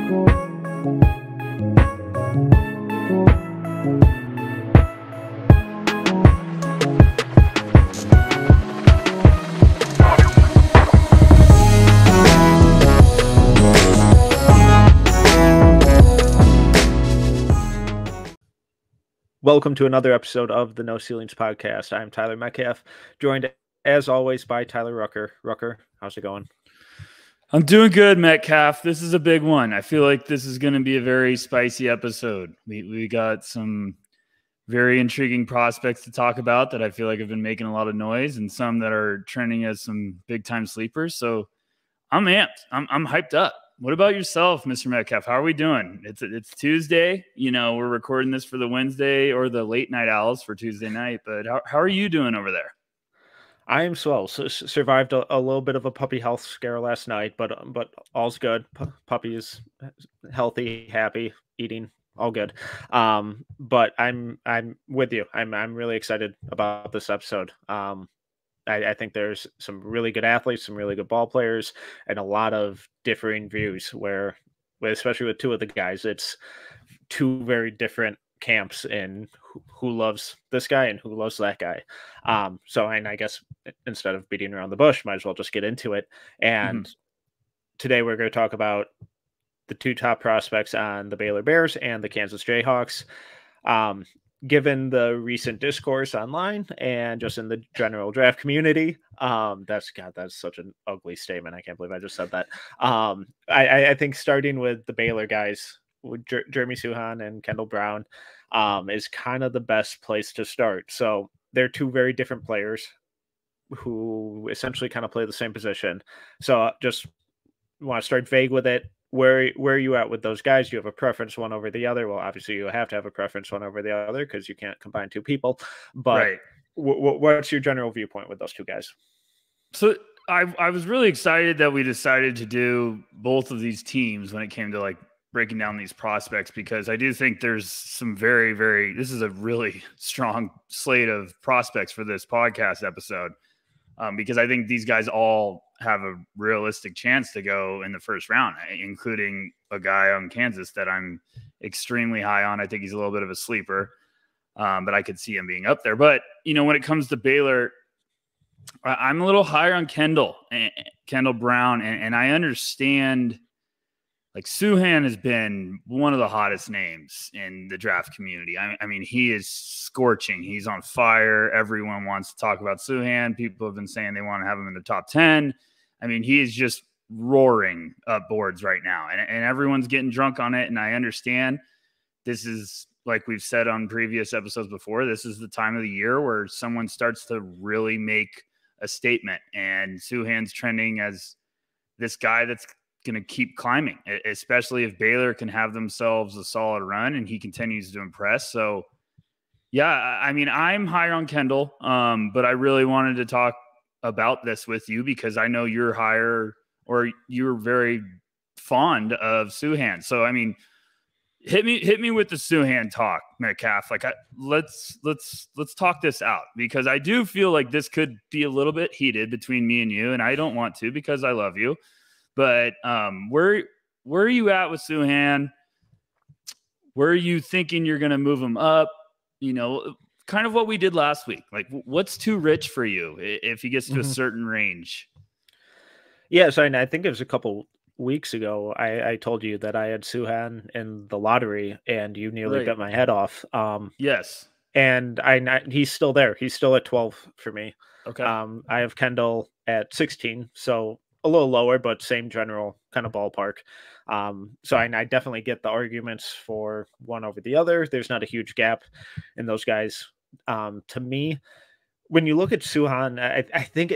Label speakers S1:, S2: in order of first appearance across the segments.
S1: Welcome to another episode of the No Ceilings Podcast. I'm Tyler Metcalf, joined as always by Tyler Rucker. Rucker, how's it going?
S2: I'm doing good, Metcalf. This is a big one. I feel like this is going to be a very spicy episode. We got some very intriguing prospects to talk about that I feel like have been making a lot of noise, and some that are trending as some big-time sleepers. So I'm amped. I'm hyped up. What about yourself, Mr. Metcalf? How are we doing? It's Tuesday. You know, we're recording this for the Wednesday or the late night owls for Tuesday night. But how are you doing over there?
S1: I am swell. Survived a little bit of a puppy health scare last night, but all's good. Puppy is healthy, happy, eating, all good. But I'm with you. I'm really excited about this episode. I think there's some really good athletes, some really good ball players, and a lot of differing views where especially with two of the guys, it's two very different camps in who loves this guy and who loves that guy. And I guess instead of beating around the bush, might as well just get into it. And today we're going to talk about the two top prospects on the Baylor Bears and the Kansas Jayhawks. Given the recent discourse online and just in the general draft community, that's such an ugly statement. I can't believe I just said that. I think starting with the Baylor guys, with Jeremy Suhan and Kendall Brown, is kind of the best place to start. So they're two very different players who essentially kind of play the same position. So just want to start vague with it. Where are you at with those guys? Do you have a preference one over the other? Well, obviously you have to have a preference one over the other because you can't combine two people. But right. What's your general viewpoint with those two guys?
S2: So I was really excited that we decided to do both of these teams when it came to like breaking down these prospects, because I do think there's some this is a really strong slate of prospects for this podcast episode. Because I think these guys all have a realistic chance to go in the first round, including a guy on Kansas that I'm extremely high on. I think he's a little bit of a sleeper, but I could see him being up there. But, you know, when it comes to Baylor, I'm a little higher on Kendall Brown, and I understand – like Suhan has been one of the hottest names in the draft community. I mean, he is scorching. He's on fire. Everyone wants to talk about Suhan. People have been saying they want to have him in the top 10. I mean, he is just roaring up boards right now, and everyone's getting drunk on it. And I understand this is, like we've said on previous episodes before, this is the time of the year where someone starts to really make a statement. And Suhan's trending as this guy that's going to keep climbing, especially if Baylor can have themselves a solid run and he continues to impress. So yeah, I mean, I'm higher on Kendall, but I really wanted to talk about this with you because I know you're higher, or you're very fond of Suhan. So, I mean, hit me with the Suhan talk, Metcalf. Like, let's talk this out, because I do feel like this could be a little bit heated between me and you, and I don't want to because I love you. But where are you at with Suhan? Where are you thinking you're going to move him up? You know, kind of what we did last week. Like, what's too rich for you if he gets to a certain range?
S1: Yeah, so I think it was a couple weeks ago I told you that I had Suhan in the lottery, and you nearly bit my head off.
S2: Yes.
S1: And he's still there. He's still at 12 for me.
S2: Okay.
S1: I have Kendall at 16, so a little lower, but same general kind of ballpark. So I definitely get the arguments for one over the other. There's not a huge gap in those guys. To me, when you look at Suhan, I think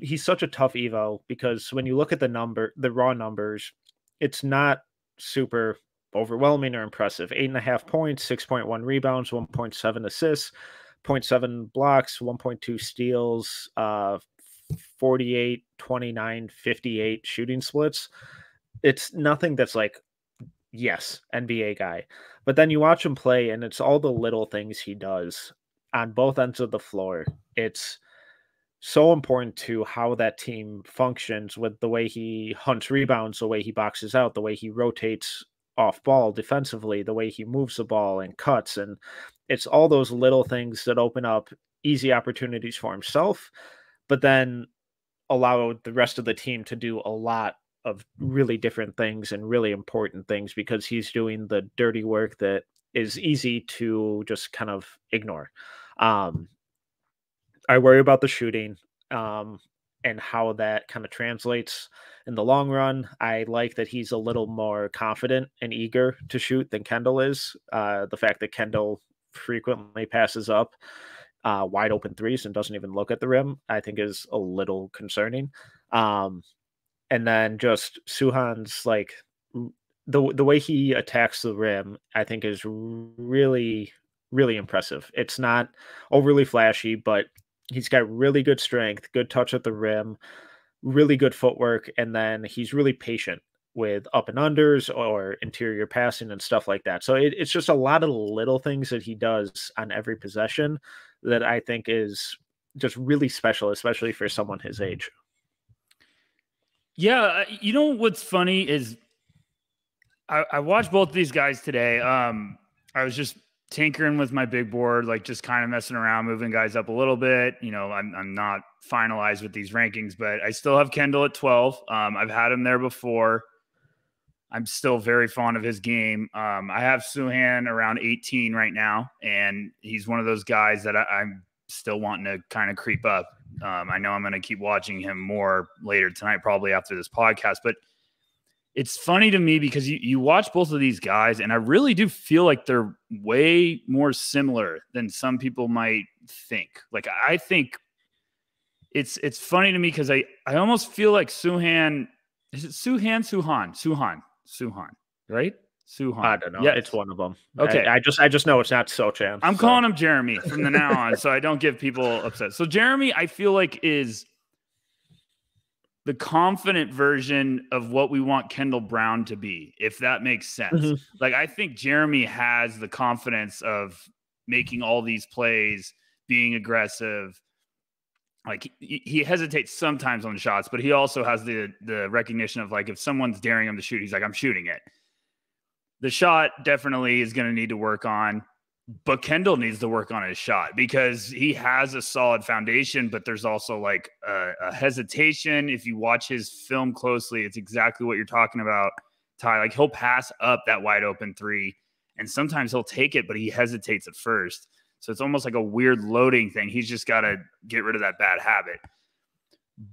S1: he's such a tough evo, because when you look at the raw numbers, it's not super overwhelming or impressive. 8.5 points, 6.1 rebounds, 1.7 assists, 0.7 blocks, 1.2 steals, 48, 29, 58 shooting splits. It's nothing that's like, yes, NBA guy. But then you watch him play, and it's all the little things he does on both ends of the floor. It's so important to how that team functions with the way he hunts rebounds, the way he boxes out, the way he rotates off ball defensively, the way he moves the ball and cuts. And it's all those little things that open up easy opportunities for himself, but then allow the rest of the team to do a lot of really different things and really important things because he's doing the dirty work that is easy to just kind of ignore. Um, I worry about the shooting and how that kind of translates in the long run. I like that he's a little more confident and eager to shoot than Kendall is. The fact that Kendall frequently passes up wide open threes and doesn't even look at the rim, I think is a little concerning. And then just Suhan's like the way he attacks the rim, I think is really, really impressive. It's not overly flashy, but he's got really good strength, good touch at the rim, really good footwork, and then he's really patient with up and unders or interior passing and stuff like that. So it's just a lot of little things that he does on every possession that I think is just really special, especially for someone his age.
S2: Yeah, you know what's funny is I watched both of these guys today. I was just tinkering with my big board, like just kind of messing around, moving guys up a little bit. You know, I'm not finalized with these rankings, but I still have Kendall at 12. I've had him there before. I'm still very fond of his game. I have Suhan around 18 right now, and he's one of those guys that I'm still wanting to kind of creep up. I know I'm going to keep watching him more later tonight, probably after this podcast, but it's funny to me because you watch both of these guys, and I really do feel like they're way more similar than some people might think. Like, I think it's funny to me because I almost feel like Suhan, is it Suhan? Suhan, right? Suhan.
S1: I don't know.
S2: Yeah,
S1: it's one of them.
S2: Okay.
S1: I just know it's not Sochan.
S2: I'm calling him Jeremy from the now on, so I don't get people upset. So Jeremy, I feel like, is the confident version of what we want Kendall Brown to be, if that makes sense. Mm-hmm. Like, I think Jeremy has the confidence of making all these plays, being aggressive. Like, he hesitates sometimes on shots, but he also has the recognition of, like, if someone's daring him to shoot, he's like, I'm shooting it. The shot definitely is going to need to work on, but Kendall needs to work on his shot because he has a solid foundation, but there's also like a hesitation. If you watch his film closely, it's exactly what you're talking about, Ty. Like, he'll pass up that wide open three, and sometimes he'll take it, but he hesitates at first. So it's almost like a weird loading thing. He's just got to get rid of that bad habit.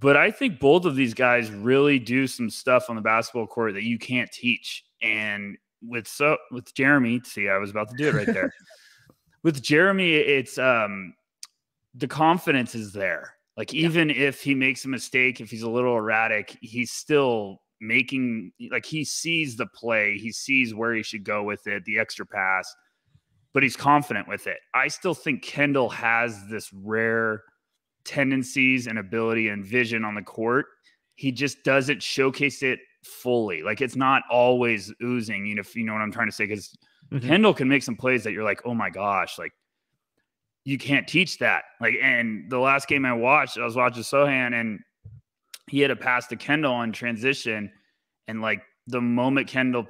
S2: But I think both of these guys really do some stuff on the basketball court that you can't teach. And with Jeremy, see, I was about to do it right there. With Jeremy, it's the confidence is there. Like, even if he makes a mistake, if he's a little erratic, he's still making, like, he sees the play. He sees where he should go with it, the extra pass, but he's confident with it. I still think Kendall has this rare tendencies and ability and vision on the court. He just doesn't showcase it fully. Like, it's not always oozing, you know, if you know what I'm trying to say, because Kendall can make some plays that you're like, oh my gosh, like, you can't teach that. Like, and the last game I was watching Suhan, and he had a pass to Kendall in transition, and like the moment Kendall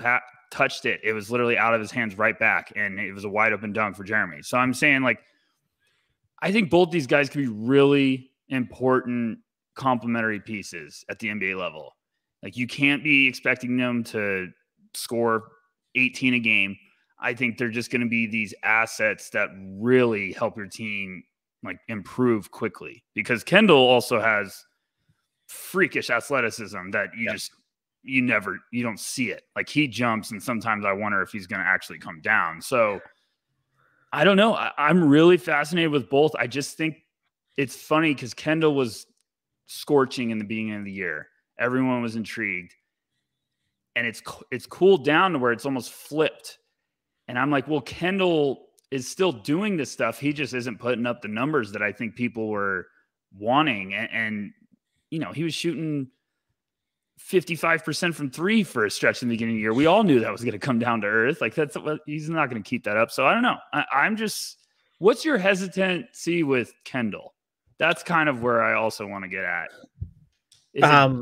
S2: touched it, it was literally out of his hands right back, and it was a wide open dunk for Jeremy. So I'm saying, like, I think both these guys can be really important complementary pieces at the NBA level. Like, you can't be expecting them to score 18 a game. I think they're just going to be these assets that really help your team, like, improve quickly, because Kendall also has freakish athleticism that you don't see it. Like, he jumps, and sometimes I wonder if he's going to actually come down. So I don't know. I'm really fascinated with both. I just think it's funny because Kendall was scorching in the beginning of the year. Everyone was intrigued, and it's cooled down to where it's almost flipped. And I'm like, well, Kendall is still doing this stuff. He just isn't putting up the numbers that I think people were wanting. And you know, he was shooting 55% from three for a stretch in the beginning of the year. We all knew that was going to come down to earth. Like, he's not going to keep that up. So I don't know. I'm just, what's your hesitancy with Kendall? That's kind of where I also want to get at.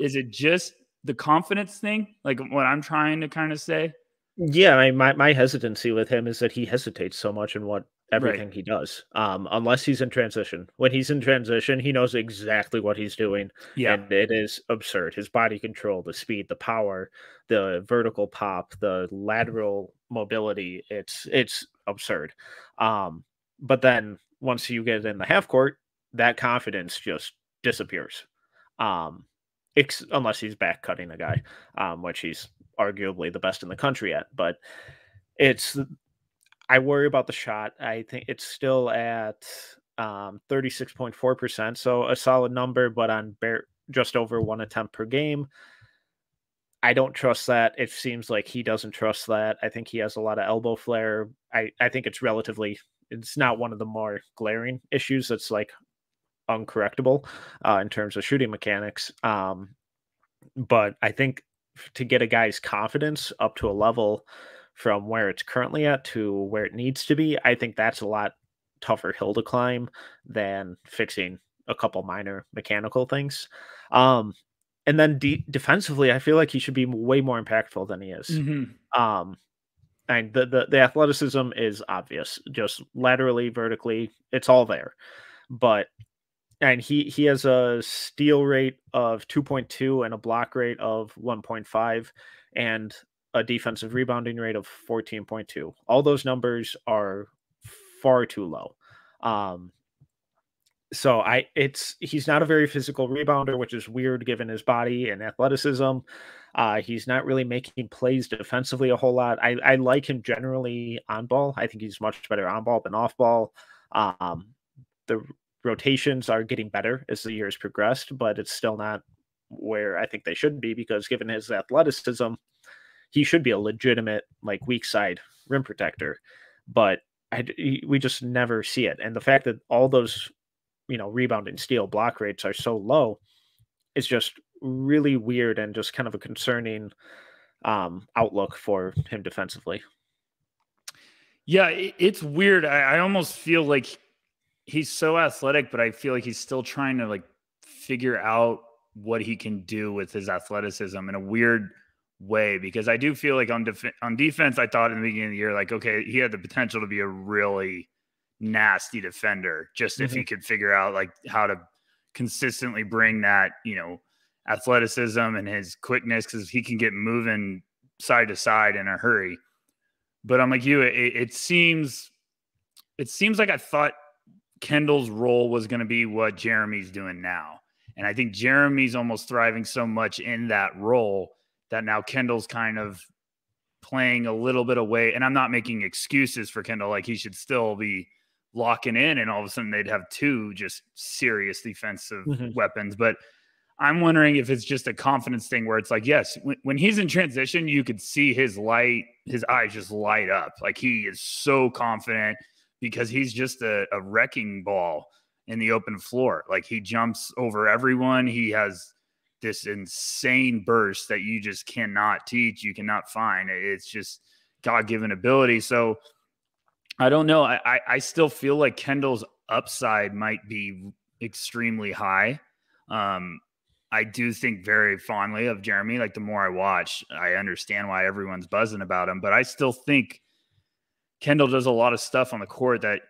S2: Is it just the confidence thing? Like what I'm trying to kind of say?
S1: Yeah, my hesitancy with him is that he hesitates so much in what
S2: Right.
S1: everything he does. Unless he's in transition. When he's in transition, he knows exactly what he's doing,
S2: Yeah.
S1: and it is absurd. His body control, the speed, the power, the vertical pop, the lateral mobility, it's absurd. But then once you get in the half court, that confidence just disappears. Um, unless he's back cutting a guy, which he's arguably the best in the country at. But it's I worry about the shot. I think it's still at 36.4%, so a solid number, but on just over one attempt per game. I don't trust that. It seems like he doesn't trust that. I think he has a lot of elbow flare. I think it's not one of the more glaring issues that's like uncorrectable in terms of shooting mechanics. But I think to get a guy's confidence up to a level from where it's currently at to where it needs to be, I think that's a lot tougher hill to climb than fixing a couple minor mechanical things. And then defensively, I feel like he should be way more impactful than he is.
S2: Mm-hmm.
S1: And the athleticism is obvious, just laterally, vertically, it's all there. But and he has a steal rate of 2.2 and a block rate of 1.5 and a defensive rebounding rate of 14.2. All those numbers are far too low. So he's not a very physical rebounder, which is weird given his body and athleticism. He's not really making plays defensively a whole lot. I like him generally on ball. I think he's much better on ball than off ball. The rotations are getting better as the years progressed, but it's still not where I think they should be because given his athleticism, he should be a legitimate like weak side rim protector. But we just never see it. And the fact that all those, rebound and steal block rates are so low is just really weird and just kind of a concerning outlook for him defensively.
S2: Yeah, it's weird. I almost feel like he's so athletic, but I feel like he's still trying to like figure out what he can do with his athleticism in a weird way. Because I do feel like on defense, I thought in the beginning of the year, like, okay, he had the potential to be a really nasty defender, just if he could figure out like how to consistently bring that, athleticism and his quickness, because he can get moving side to side in a hurry. But I'm like you, it seems like I thought Kendall's role was going to be what Jeremy's doing now. And I think Jeremy's almost thriving so much in that role that now Kendall's kind of playing a little bit away. And I'm not making excuses for Kendall. Like he should still be locking in and all of a sudden they'd have two just serious defensive weapons. But I'm wondering if it's just a confidence thing where it's like, yes, when he's in transition, you could see his eyes just light up. Like he is so confident because he's just a wrecking ball in the open floor. Like he jumps over everyone. He has this insane burst that you just cannot teach. You cannot find. It's just God-given ability. So I don't know. I still feel like Kendall's upside might be extremely high. I do think very fondly of Jeremy. Like the more I watch, I understand why everyone's buzzing about him, but I still think Kendall does a lot of stuff on the court that,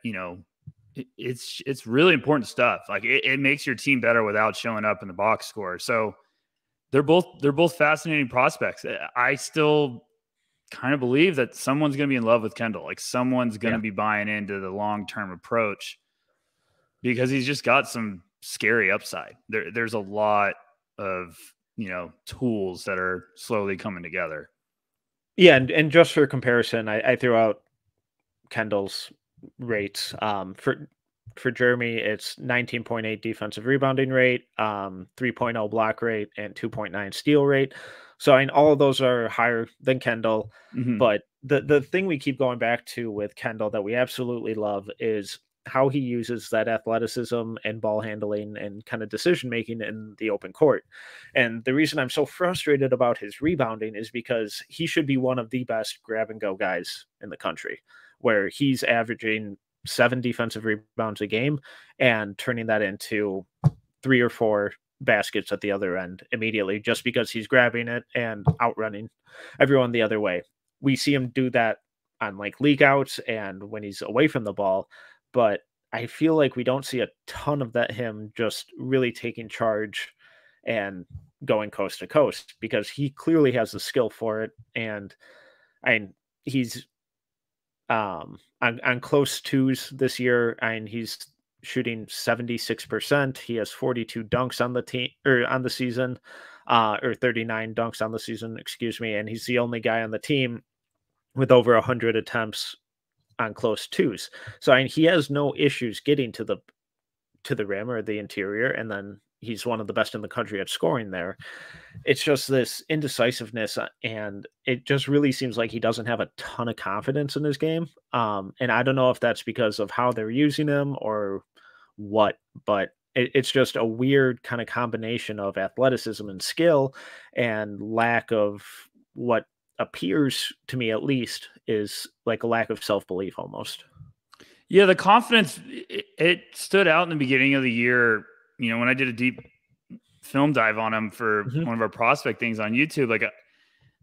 S2: it's really important stuff. Like it makes your team better without showing up in the box score. So they're both fascinating prospects. I still kind of believe that someone's going to be in love with Kendall. Like someone's going to be buying into the long-term approach because he's just got some scary upside. There's a lot of, tools that are slowly coming together.
S1: Yeah. And just for comparison, I threw out Kendall's rates. For Jeremy, it's 19.8 defensive rebounding rate, 3.0 block rate, and 2.9 steal rate. So I mean, all of those are higher than Kendall. But the thing we keep going back to with Kendall that we absolutely love is how he uses that athleticism and ball handling and kind of decision making in the open court. And the reason I'm so frustrated about his rebounding is because he should be one of the best grab and go guys in the country, where he's averaging 7 defensive rebounds a game and turning that into 3 or 4 baskets at the other end immediately, just because he's grabbing it and outrunning everyone the other way. We see him do that on like league outs and when he's away from the ball, but I feel like we don't see a ton of that, him just really taking charge and going coast to coast, because he clearly has the skill for it. And he's on close twos this year, and he's shooting 76%. He has 42 dunks on the team, or on the season, or 39 dunks on the season, excuse me. And he's the only guy on the team with over 100 attempts on close twos. So he has no issues getting to the rim or the interior, and then he's one of the best in the country at scoring there. It's just this indecisiveness, and it just really seems like he doesn't have a ton of confidence in his game. And I don't know if that's because of how they're using him or what, but it's just a weird kind of combination of athleticism and skill and lack of what appears to me, at least, is like a lack of self-belief almost.
S2: Yeah, the confidence, it stood out in the beginning of the year. You know, when I did a deep film dive on him for one of our prospect things on YouTube, like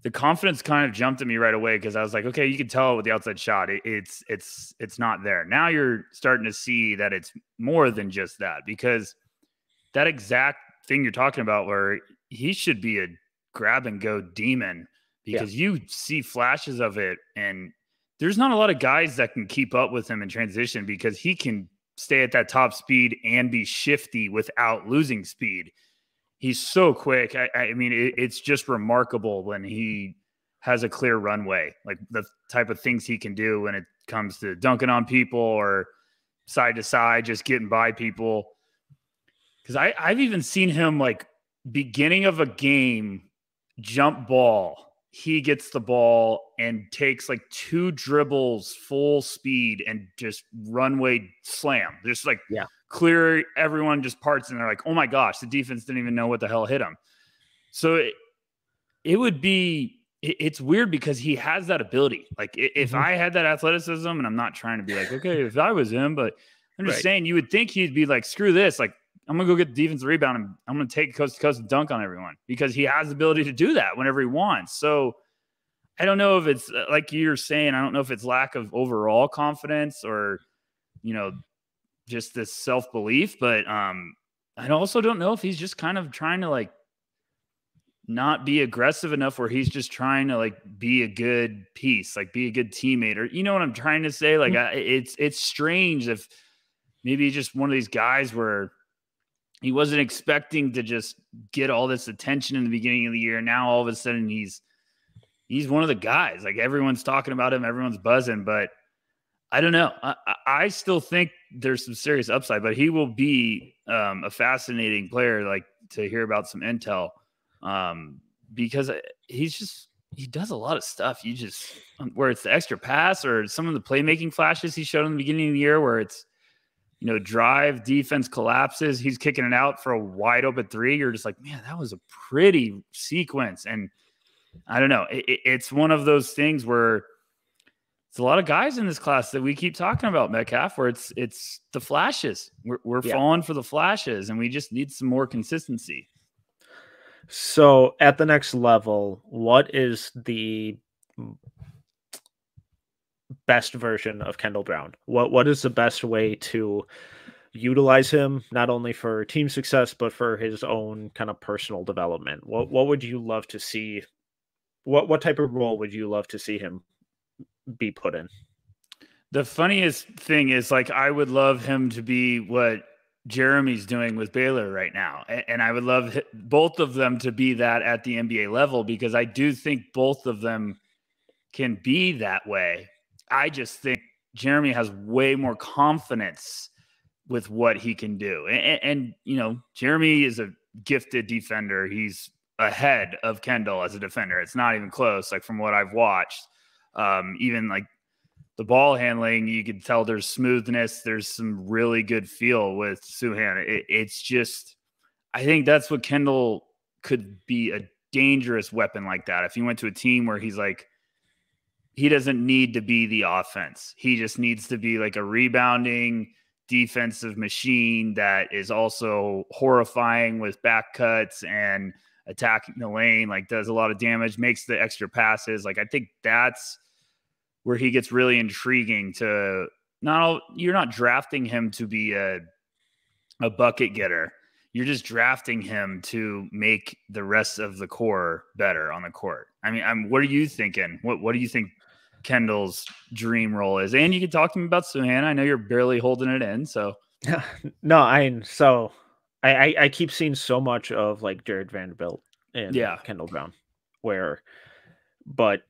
S2: the confidence kind of jumped at me right away, because I was like, okay, you can tell with the outside shot, it's not there. Now you're starting to see that it's more than just that, because that exact thing you're talking about, where he should be a grab and go demon, because you see flashes of it, and there's not a lot of guys that can keep up with him in transition, because he can stay at that top speed and be shifty without losing speed. He's so quick. I mean, it's just remarkable when he has a clear runway, like the type of things he can do when it comes to dunking on people or side to side, just getting by people. Because I've even seen him, like, beginning of a game, jump ball. He gets the ball and takes like 2 dribbles full speed and just runway slam. Just like clear, everyone just parts, and they're like, oh my gosh, the defense didn't even know what the hell hit him. So it's weird, because he has that ability. Like if I had that athleticism, and I'm not trying to be like, okay, if I was him, but I'm just saying, you would think he'd be like, screw this. Like, I'm going to go get the defensive rebound, and I'm going to take coast to coast and dunk on everyone, because he has the ability to do that whenever he wants. So I don't know if it's like you're saying, I don't know if it's lack of overall confidence or, you know, just this self-belief, but I also don't know if he's just kind of trying to like not be aggressive enough, where he's just trying to like be a good piece, like be a good teammate, or, you know what I'm trying to say? Like it's strange if maybe he's just one of these guys where he wasn't expecting to just get all this attention in the beginning of the year. Now all of a sudden he's one of the guys. Like, everyone's talking about him, everyone's buzzing, but I don't know. I still think there's some serious upside, but he will be a fascinating player, like, to hear about some intel, because he does a lot of stuff. Where it's the extra pass or some of the playmaking flashes he showed in the beginning of the year, where it's, you know, drive, defense collapses, he's kicking it out for a wide open 3. You're just like, man, that was a pretty sequence. And I don't know. It's one of those things where it's a lot of guys in this class that we keep talking about, Metcalf, where it's the flashes. We're falling for the flashes, and we just need some more consistency.
S1: So at the next level, what is the best version of Kendall Brown? What is the best way to utilize him, not only for team success, but for his own kind of personal development? What would you love to see? What type of role would you love to see him be put in?
S2: The funniest thing is, like, I would love him to be what Jeremy's doing with Baylor right now. And I would love both of them to be that at the NBA level, because I do think both of them can be that way. I just think Jeremy has way more confidence with what he can do. And you know, Jeremy is a gifted defender. He's ahead of Kendall as a defender. It's not even close. Like, from what I've watched, even like the ball handling, you can tell there's smoothness. There's some really good feel with Suhan. It's just, I think that's what Kendall could be, a dangerous weapon like that. If he went to a team where he's like he doesn't need to be the offense. He just needs to be like a rebounding defensive machine that is also horrifying with back cuts and attacking the lane, like does a lot of damage, makes the extra passes. Like I think that's where he gets really intriguing to you're not drafting him to be a bucket getter. You're just drafting him to make the rest of the core better on the court. I mean, what are you thinking? What do you think Kendall's dream role is? And you can talk to me about Suhan. I know you're barely holding it in. So
S1: no, I keep seeing so much of like Jared Vanderbilt and Kendall Brown, but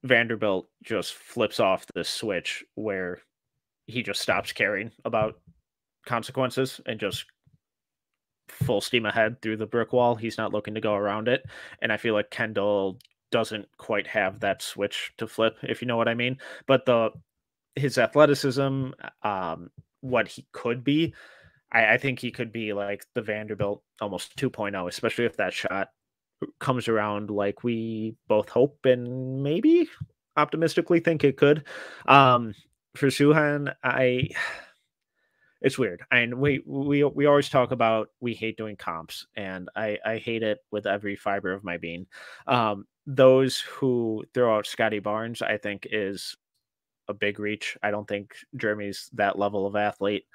S1: Vanderbilt just flips off the switch where he just stops caring about consequences and just full steam ahead through the brick wall. He's not looking to go around it. And I feel like Kendall doesn't quite have that switch to flip, if you know what I mean. But his athleticism, what he could be, I think he could be like the Vanderbilt almost 2.0, especially if that shot comes around like we both hope and maybe optimistically think it could. For Suhan, it's weird. And we always talk about we hate doing comps, and I hate it with every fiber of my being. Those who throw out Scotty Barnes, I think, is a big reach. I don't think Jeremy's that level of athlete.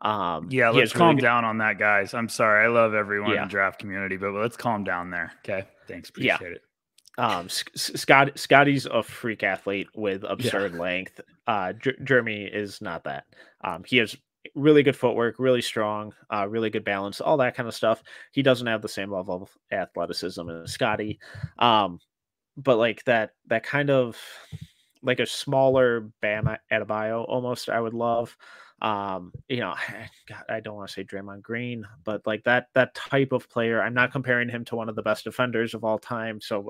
S2: Let's calm down on that, guys. I'm sorry. I love everyone in the draft community, but let's calm down there. Okay. Thanks. Appreciate it.
S1: Scotty's a freak athlete with absurd length. Jeremy is not that. He has really good footwork, really strong, really good balance, all that kind of stuff. He doesn't have the same level of athleticism as Scotty. But like that kind of like a smaller Bam Adebayo almost, I would love. God, I don't want to say Draymond Green, but like that type of player. I'm not comparing him to one of the best defenders of all time, so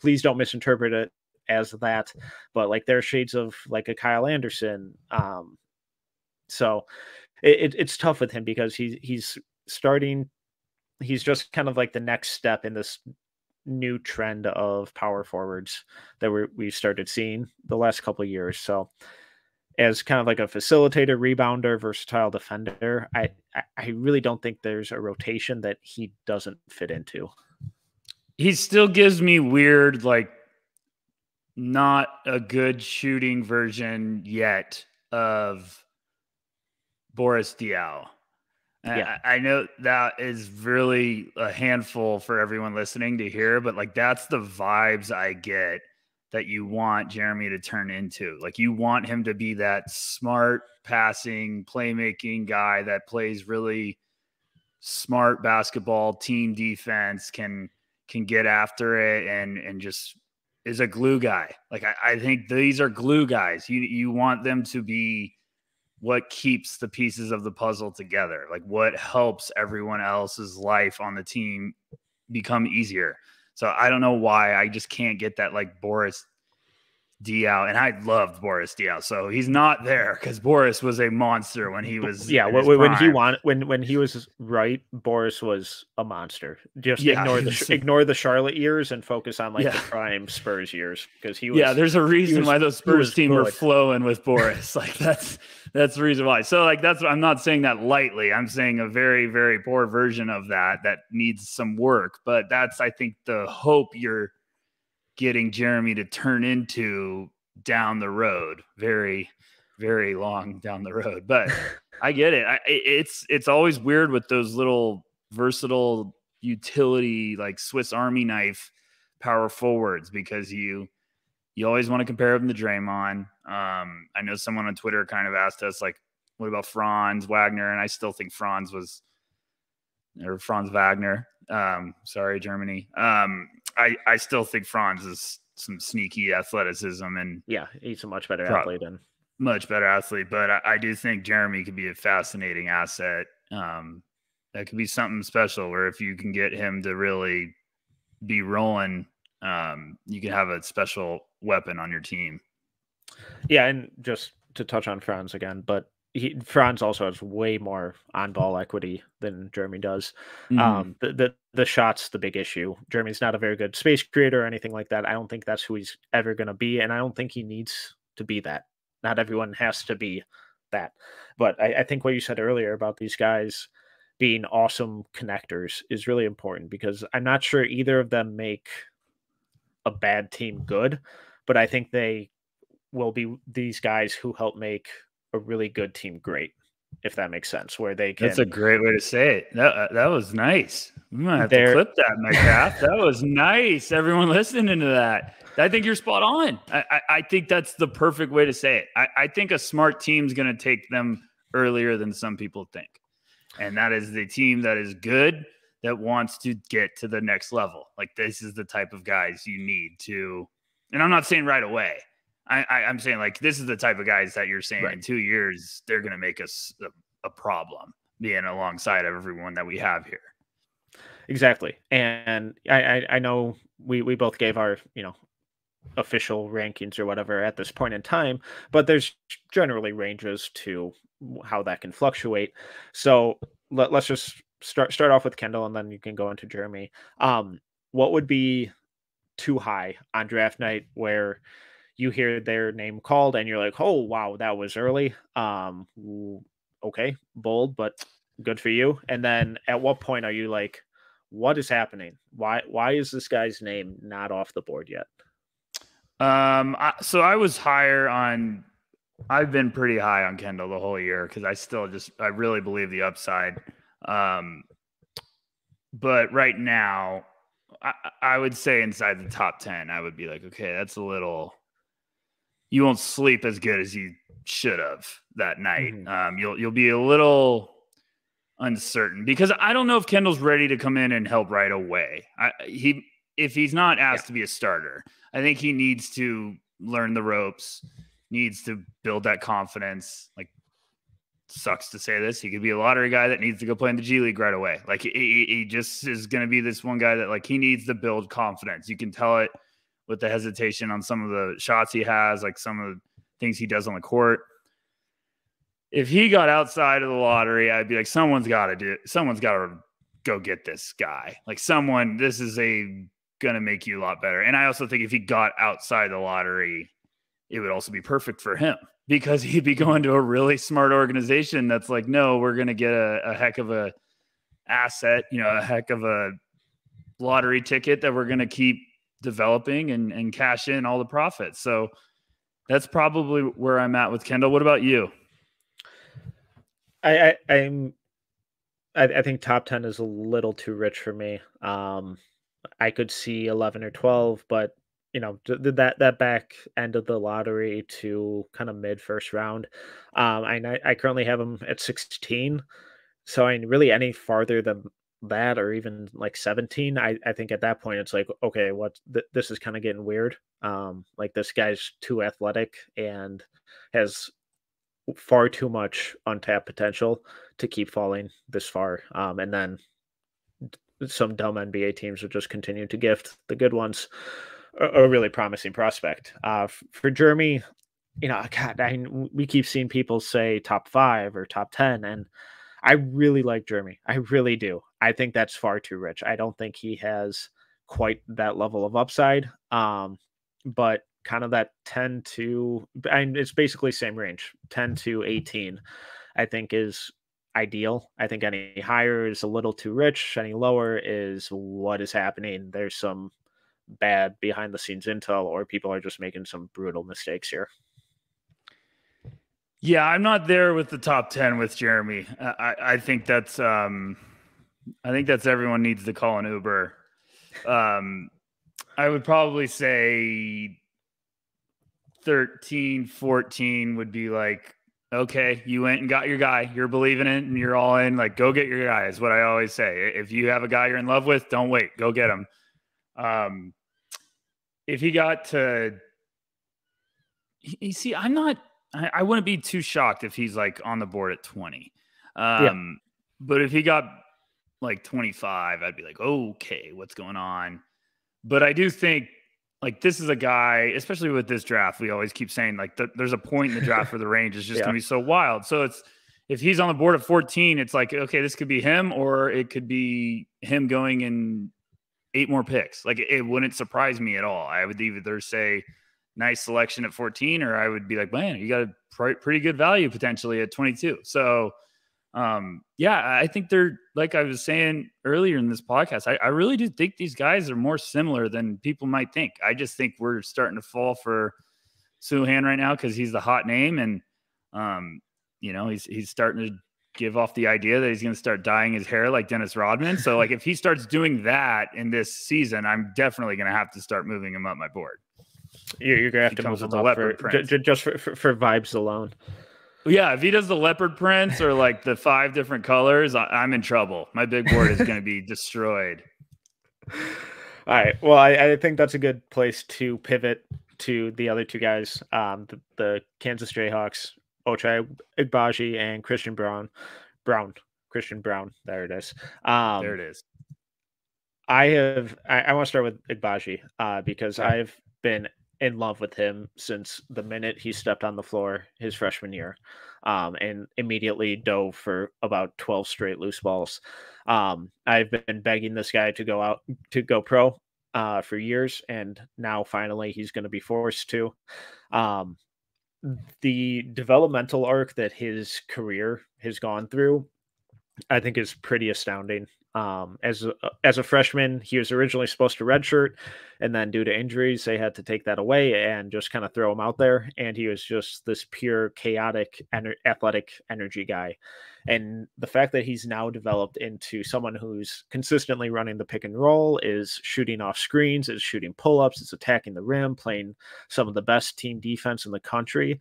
S1: please don't misinterpret it as that. But like there are shades of like a Kyle Anderson. So it's tough with him because he's just kind of like the next step in this new trend of power forwards that we started seeing the last couple of years. So as kind of like a facilitator, rebounder, versatile defender, I really don't think there's a rotation that he doesn't fit into.
S2: He still gives me weird, like not a good shooting version yet of Boris Diaw. I know that is really a handful for everyone listening to hear, but like that's the vibes I get that you want Jeremy to turn into. Like you want him to be that smart passing, playmaking guy that plays really smart basketball, team defense, can get after it and just is a glue guy. Like I think these are glue guys. You want them to be what keeps the pieces of the puzzle together, like what helps everyone else's life on the team become easier. So I don't know why I just can't get that like Boris Diaw, and I loved Boris Diaw. So he's not there because Boris was a monster when he was
S1: when he was right. Boris was a monster. Just ignore the Charlotte years and focus on like the prime Spurs years because he was.
S2: Yeah, there's a reason why those Spurs team were flowing with Boris. Like that's the reason why. So like I'm not saying that lightly. I'm saying a very very poor version of that needs some work. But that's I think the hope you're getting Jeremy to turn into down the road, very, very long down the road. But I get it. It's always weird with those little versatile utility, like Swiss Army knife power forwards, because you always want to compare them to Draymond. I know someone on Twitter kind of asked us, like, what about Franz Wagner? And I still think Franz Wagner. Sorry, Germany. I still think Franz is some sneaky athleticism and
S1: he's a much better athlete
S2: but I do think Jeremy could be a fascinating asset. That could be something special where if you can get him to really be rolling, you can have a special weapon on your team.
S1: Yeah. And just to touch on Franz again, but Franz also has way more on-ball equity than Jeremy does. Mm-hmm. the shot's the big issue. Jeremy's not a very good space creator or anything like that. I don't think that's who he's ever going to be, and I don't think he needs to be that. Not everyone has to be that. But I think what you said earlier about these guys being awesome connectors is really important, because I'm not sure either of them make a bad team good, but I think they will be these guys who help make a really good team great, if that makes sense, where they can.
S2: That's a great way to say it. That was nice. We might have to clip that, Metcalf. That was nice. Everyone listening to that. I think you're spot on. I think that's the perfect way to say it. I think a smart team's going to take them earlier than some people think. And that is the team that is good, that wants to get to the next level. Like, this is the type of guys you need to, and I'm not saying right away. I'm saying, like, this is the type of guys that you're saying in 2 years, they're going to make us a problem being alongside everyone that we have here.
S1: Exactly. And I know we both gave our, official rankings or whatever at this point in time, but there's generally ranges to how that can fluctuate. So let's just start off with Kendall, and then you can go into Jeremy. What would be too high on draft night where you hear their name called and you're like, oh wow, that was early? Okay, bold, but good for you. And then at what point are you like, what is happening? Why is this guy's name not off the board yet?
S2: So I was higher on, I've been pretty high on Kendall the whole year, because I really believe the upside. But right now, I would say inside the top 10, I would be like, okay, that's a little, you won't sleep as good as you should have that night. You'll be a little uncertain, because I don't know if Kendall's ready to come in and help right away. If he's not asked to be a starter, I think he needs to learn the ropes, needs to build that confidence. Like, sucks to say this, he could be a lottery guy that needs to go play in the G League right away. Like, he just is going to be this one guy that, like, he needs to build confidence. You can tell it with the hesitation on some of the shots he has, like some of the things he does on the court. If he got outside of the lottery, I'd be like, someone's got to go get this guy. Like, this is going to make you a lot better. And I also think if he got outside the lottery, it would also be perfect for him, because he'd be going to a really smart organization that's like, no, we're going to get a heck of a asset, a heck of a lottery ticket that we're going to keep developing and cash in all the profits. So that's probably where I'm at with Kendall. What about you?
S1: I think top 10 is a little too rich for me. I could see 11 or 12, but that back end of the lottery to kind of mid first round. I currently have him at 16. So really any farther than that, or even like 17, I think at that point it's like, okay, this is kind of getting weird. Like, this guy's too athletic and has far too much untapped potential to keep falling this far. And then some dumb NBA teams will just continue to gift the good ones a really promising prospect. For Jeremy, God, we keep seeing people say top 5 or top 10, and I really like Jeremy. I really do. I think that's far too rich. I don't think he has quite that level of upside. But kind of that 10 to, and it's basically same range, 10 to 18, I think is ideal. I think any higher is a little too rich. Any lower is what is happening. There's some bad behind the scenes intel, or people are just making some brutal mistakes here.
S2: Yeah, I'm not there with the top 10 with Jeremy. I think that's everyone needs to call an Uber. I would probably say 13, 14 would be like, okay, you went and got your guy. You're believing it and you're all in. Like, go get your guy is what I always say. If you have a guy you're in love with, don't wait. Go get him. If he got to – you see, I wouldn't be too shocked if he's like on the board at 20. But if he got like 25, I'd be like, okay, what's going on? But I do think like this is a guy, especially with this draft, we always keep saying like there's a point in the draft where the range is just going to be so wild. So if he's on the board at 14, it's like, okay, this could be him, or it could be him going in 8 more picks. Like, it wouldn't surprise me at all. I would either say nice selection at 14, or I would be like, man, you got a pretty good value potentially at 22. So yeah, I think they're, like I was saying earlier in this podcast, I really do think these guys are more similar than people might think. I just think we're starting to fall for Suhan right now because he's the hot name, and you know, he's starting to give off the idea that he's going to start dyeing his hair like Dennis Rodman. So like, if he starts doing that in this season, I'm definitely going to have to start moving him up my board.
S1: You're going to have to move him up just for vibes alone.
S2: Yeah, if he does the leopard prints or like the 5 different colors, I'm in trouble. My big board is going to be destroyed.
S1: All right. Well, I think that's a good place to pivot to the other 2 guys, the Kansas Jayhawks, Ochai Agbaji and Christian Braun. Christian Braun. There it is.
S2: There it is.
S1: I want to start with Agbaji because
S2: Okay.
S1: I've been in love with him since the minute he stepped on the floor his freshman year, and immediately dove for about 12 straight loose balls. I've been begging this guy to go pro for years, and now finally he's going to be forced to. The developmental arc that his career has gone through, I think, is pretty astounding. As a freshman, he was originally supposed to redshirt, and then due to injuries, they had to take that away and just kind of throw him out there. And he was just this pure, chaotic, athletic energy guy. And the fact that he's now developed into someone who's consistently running the pick and roll, is shooting off screens, is shooting pull-ups, is attacking the rim, playing some of the best team defense in the country.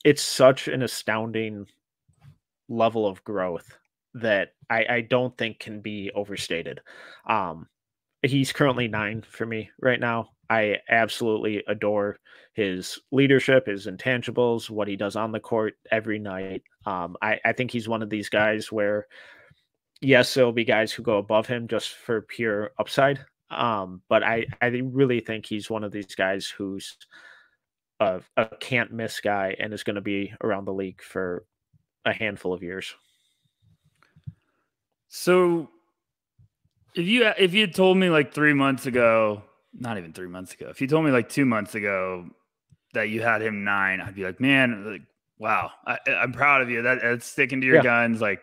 S1: It's such an astounding level of growth that I don't think can be overstated. He's currently 9 for me right now. I absolutely adore his leadership, his intangibles, what he does on the court every night. I think he's one of these guys where, yes, there'll be guys who go above him just for pure upside. But I really think he's one of these guys who's a can't miss guy and is going to be around the league for a handful of years.
S2: So if you had told me like 3 months ago, not even 3 months ago, if you told me like 2 months ago that you had him 9, I'd be like, man, like, wow, I'm proud of you. That's sticking to your guns. Like,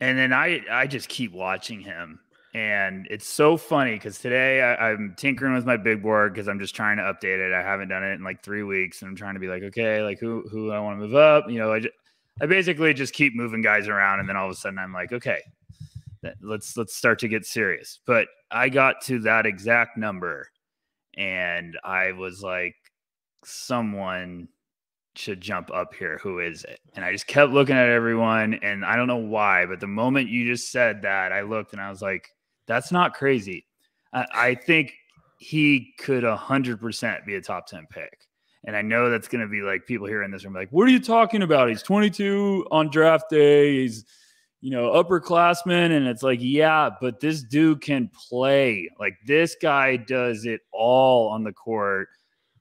S2: and then I just keep watching him, and it's so funny because today I'm tinkering with my big board because I'm just trying to update it. I haven't done it in like 3 weeks, and I'm trying to be like, okay, like who I want to move up. You know, I basically just keep moving guys around, and then all of a sudden I'm like, okay, let's start to get serious. But I got to that exact number, and I was like, someone should jump up here. Who is it? And I just kept looking at everyone, and I don't know why, but the moment you just said that, I looked and I was like, that's not crazy. I think he could 100% be a top 10 pick. And I know that's going to be like people here in this room like, what are you talking about? He's 22 on draft day. He's, you know, upperclassman. And it's like, yeah, but this dude can play. Like, this guy does it all on the court.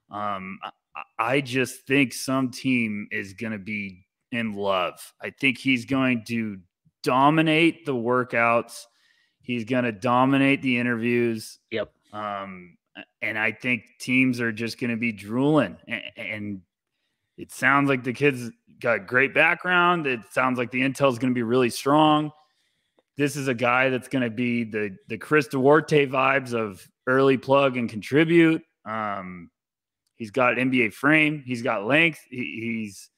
S2: I just think some team is going to be in love. I think he's going to dominate the workouts. He's going to dominate the interviews.
S1: Yep.
S2: And I think teams are just going to be drooling. And it sounds like the kid's got a great background. It sounds like the intel is going to be really strong. This is a guy that's going to be the Chris Duarte vibes of early plug and contribute. He's got an NBA frame. He's got length. He's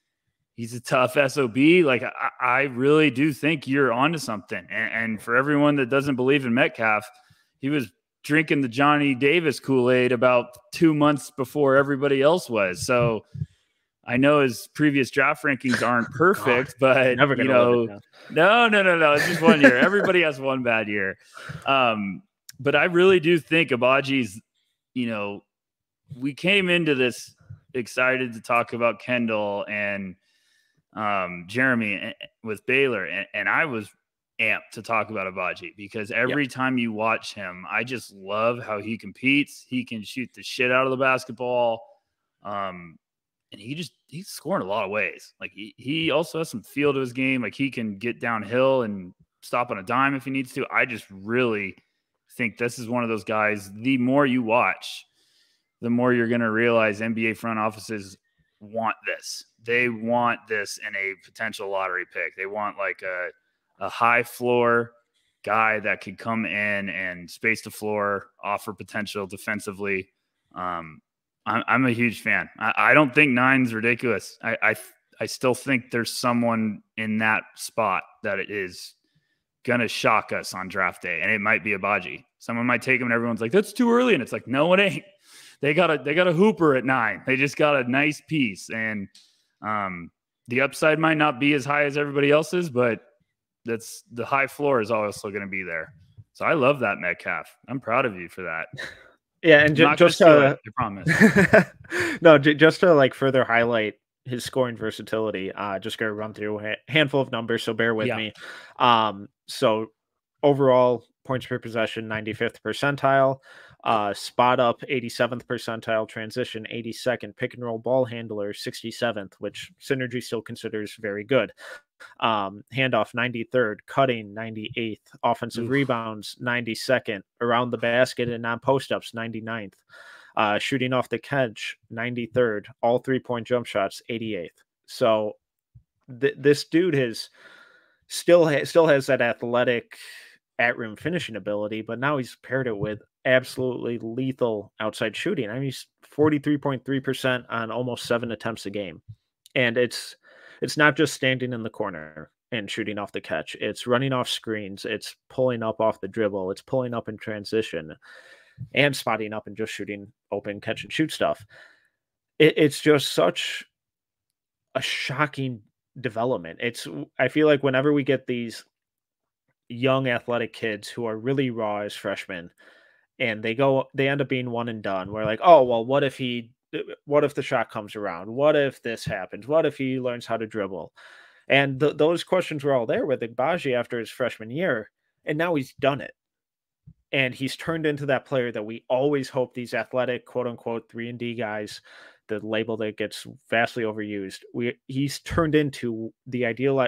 S2: a tough SOB. Like, I really do think you're onto something. And for everyone that doesn't believe in Metcalf, he was drinking the Johnny Davis Kool-Aid about 2 months before everybody else was. So I know his previous draft rankings aren't perfect, but
S1: never gonna
S2: no. It's just 1 year. Everybody has one bad year. But I really do think Agbaji's, you know, we came into this excited to talk about Kendall and Jeremy with Baylor, and I was amped to talk about Agbaji because every time you watch him, I just love how he competes. He can shoot the shit out of the basketball. And and he's scoring a lot of ways. Like he also has some feel to his game. Like he can get downhill and stop on a dime if he needs to. I just really think this is one of those guys. The more you watch, the more you're going to realize NBA front offices want this. They want this in a potential lottery pick. They want like a high floor guy that could come in and space the floor, offer potential defensively. I'm a huge fan. I don't think 9's ridiculous. I still think there's someone in that spot that it is going to shock us on draft day, and it might be Agbaji. Someone might take him and everyone's like, that's too early. And it's like, no, it ain't. They got a hooper at 9. They just got a nice piece. And the upside might not be as high as everybody else's, but that's the high floor is also going to be there. So I love that, Metcalf. I'm proud of you for that.
S1: Yeah, and just
S2: I promise.
S1: No, just to like further highlight his scoring versatility, just gonna run through a handful of numbers, so bear with me. So overall points per possession, 95th percentile, spot up 87th percentile, transition 82nd, pick and roll ball handler 67th, which Synergy still considers very good. Handoff 93rd, cutting 98th, offensive rebounds 92nd, around the basket and on post-ups 99th, shooting off the catch 93rd, all 3-point jump shots 88th. So this dude still has that athletic at rim finishing ability, but now he's paired it with absolutely lethal outside shooting. I mean, he's 43.3% on almost 7 attempts a game. And it's not just standing in the corner and shooting off the catch. It's running off screens. It's pulling up off the dribble. It's pulling up in transition and spotting up and just shooting open catch and shoot stuff. It's just such a shocking development. I feel like whenever we get these young athletic kids who are really raw as freshmen and they end up being one and done, we're like, oh, well, what if the shot comes around? What if this happens? What if he learns how to dribble? And those questions were all there with Agbaji after his freshman year, and now he's done it. And he's turned into that player that we always hope these athletic, quote unquote, 3-and-D guys, the label that gets vastly overused. He's turned into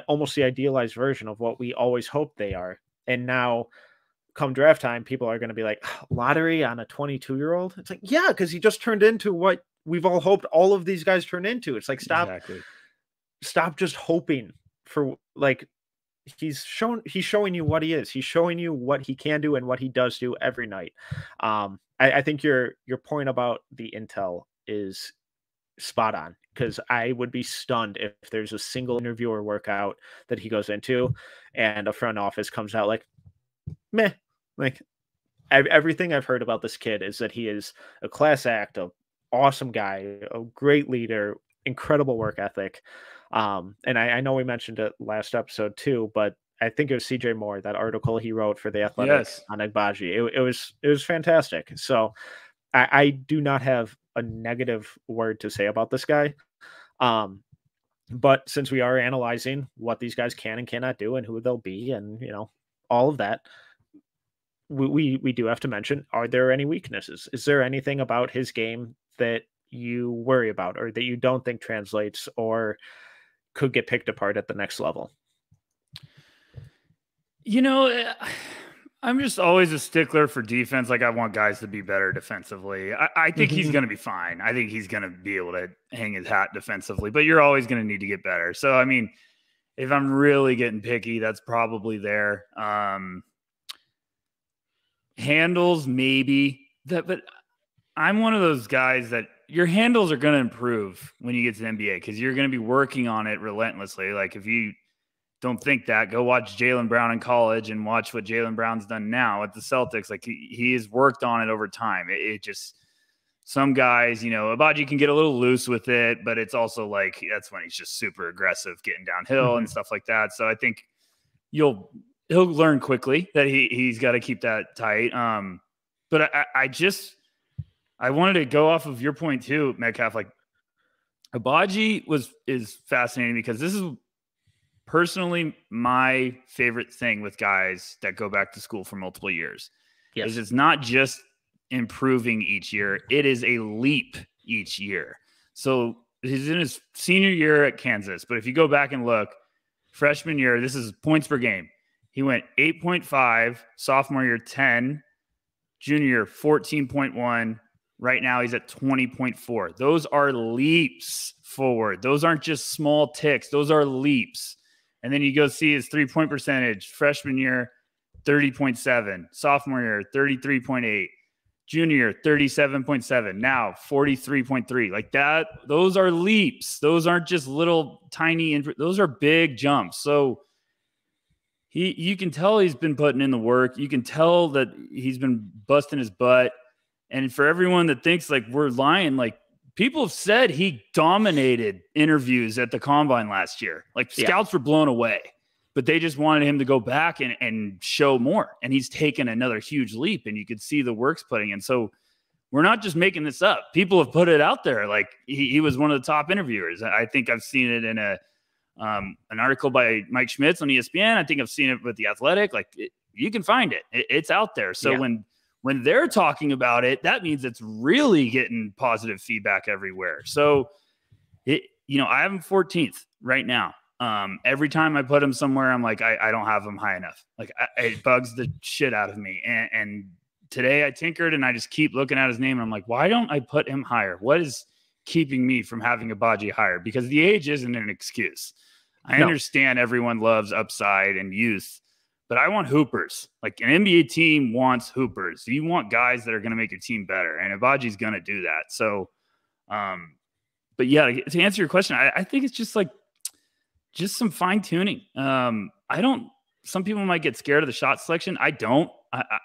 S1: almost the idealized version of what we always hope they are. And now come draft time, people are going to be like, lottery on a 22-year-old. It's like, yeah, because he just turned into what we've all hoped all of these guys turn into. It's like, stop just hoping for, like, he's showing you what he is. He's showing you what he can do and what he does do every night. I think your point about the intel is spot on, because I would be stunned if there's a single interviewer workout that he goes into and a front office comes out like, meh. Like, everything I've heard about this kid is that he is a class act, an awesome guy, a great leader, incredible work ethic. And I know we mentioned it last episode too, but I think it was CJ Moore, that article he wrote for The Athletic on Agbaji. It was fantastic. So I do not have a negative word to say about this guy. But since we are analyzing what these guys can and cannot do and who they'll be and, all of that, we do have to mention, are there any weaknesses? Is there anything about his game that you worry about or that you don't think translates or could get picked apart at the next level?
S2: I'm just always a stickler for defense. Like, I want guys to be better defensively. I think he's going to be fine. I think he's going to be able to hang his hat defensively, but you're always going to need to get better. So, I mean, if I'm really getting picky, that's probably there. Handles, maybe. But I'm one of those guys that your handles are going to improve when you get to the NBA because you're going to be working on it relentlessly. Like, if you don't think that, go watch Jaylen Brown in college and watch what Jaylen Brown's done now at the Celtics. Like, he has worked on it over time. It just, some guys, Agbaji can get a little loose with it, but it's also like, that's when he's just super aggressive getting downhill and stuff like that. So I think he'll learn quickly that he's got to keep that tight. But I wanted to go off of your point too, Metcalf. Like, Agbaji is fascinating because this is personally my favorite thing with guys that go back to school for multiple years.
S1: Yes.
S2: Is it's not just improving each year, it is a leap each year. So he's in his senior year at Kansas. But if you go back and look, freshman year, this is points per game. He went 8.5, sophomore year 10, junior year 14.1. Right now he's at 20.4. Those are leaps forward. Those aren't just small ticks. Those are leaps. And then you go see his 3-point percentage. Freshman year, 30.7. Sophomore year, 33.8. Junior year, 37.7. Now, 43.3. Like that, those are leaps. Those aren't just little tiny, those are big jumps. So you can tell he's been putting in the work. You can tell that he's been busting his butt. And for everyone that thinks like we're lying, like people have said he dominated interviews at the combine last year. Like scouts were blown away, but they just wanted him to go back and show more. And he's taken another huge leap, and you could see the work's putting in. So we're not just making this up. People have put it out there. Like he was one of the top interviewers. I think I've seen it in an article by Mike Schmitz on ESPN. I think I've seen it with The Athletic. Like you can find it. It's out there. So when they're talking about it, that means it's really getting positive feedback everywhere. So, I have him 14th right now. Every time I put him somewhere, I'm like, I don't have him high enough. Like it bugs the shit out of me. And today I tinkered and I just keep looking at his name and I'm like, why don't I put him higher? What is keeping me from having Agbaji higher? Because the age isn't an excuse. I understand everyone loves upside and youth, but I want hoopers. Like an NBA team wants hoopers. You want guys that are going to make your team better, and Agbaji's going to do that. So, but yeah, to answer your question, I think it's just some fine tuning. Some people might get scared of the shot selection. I don't.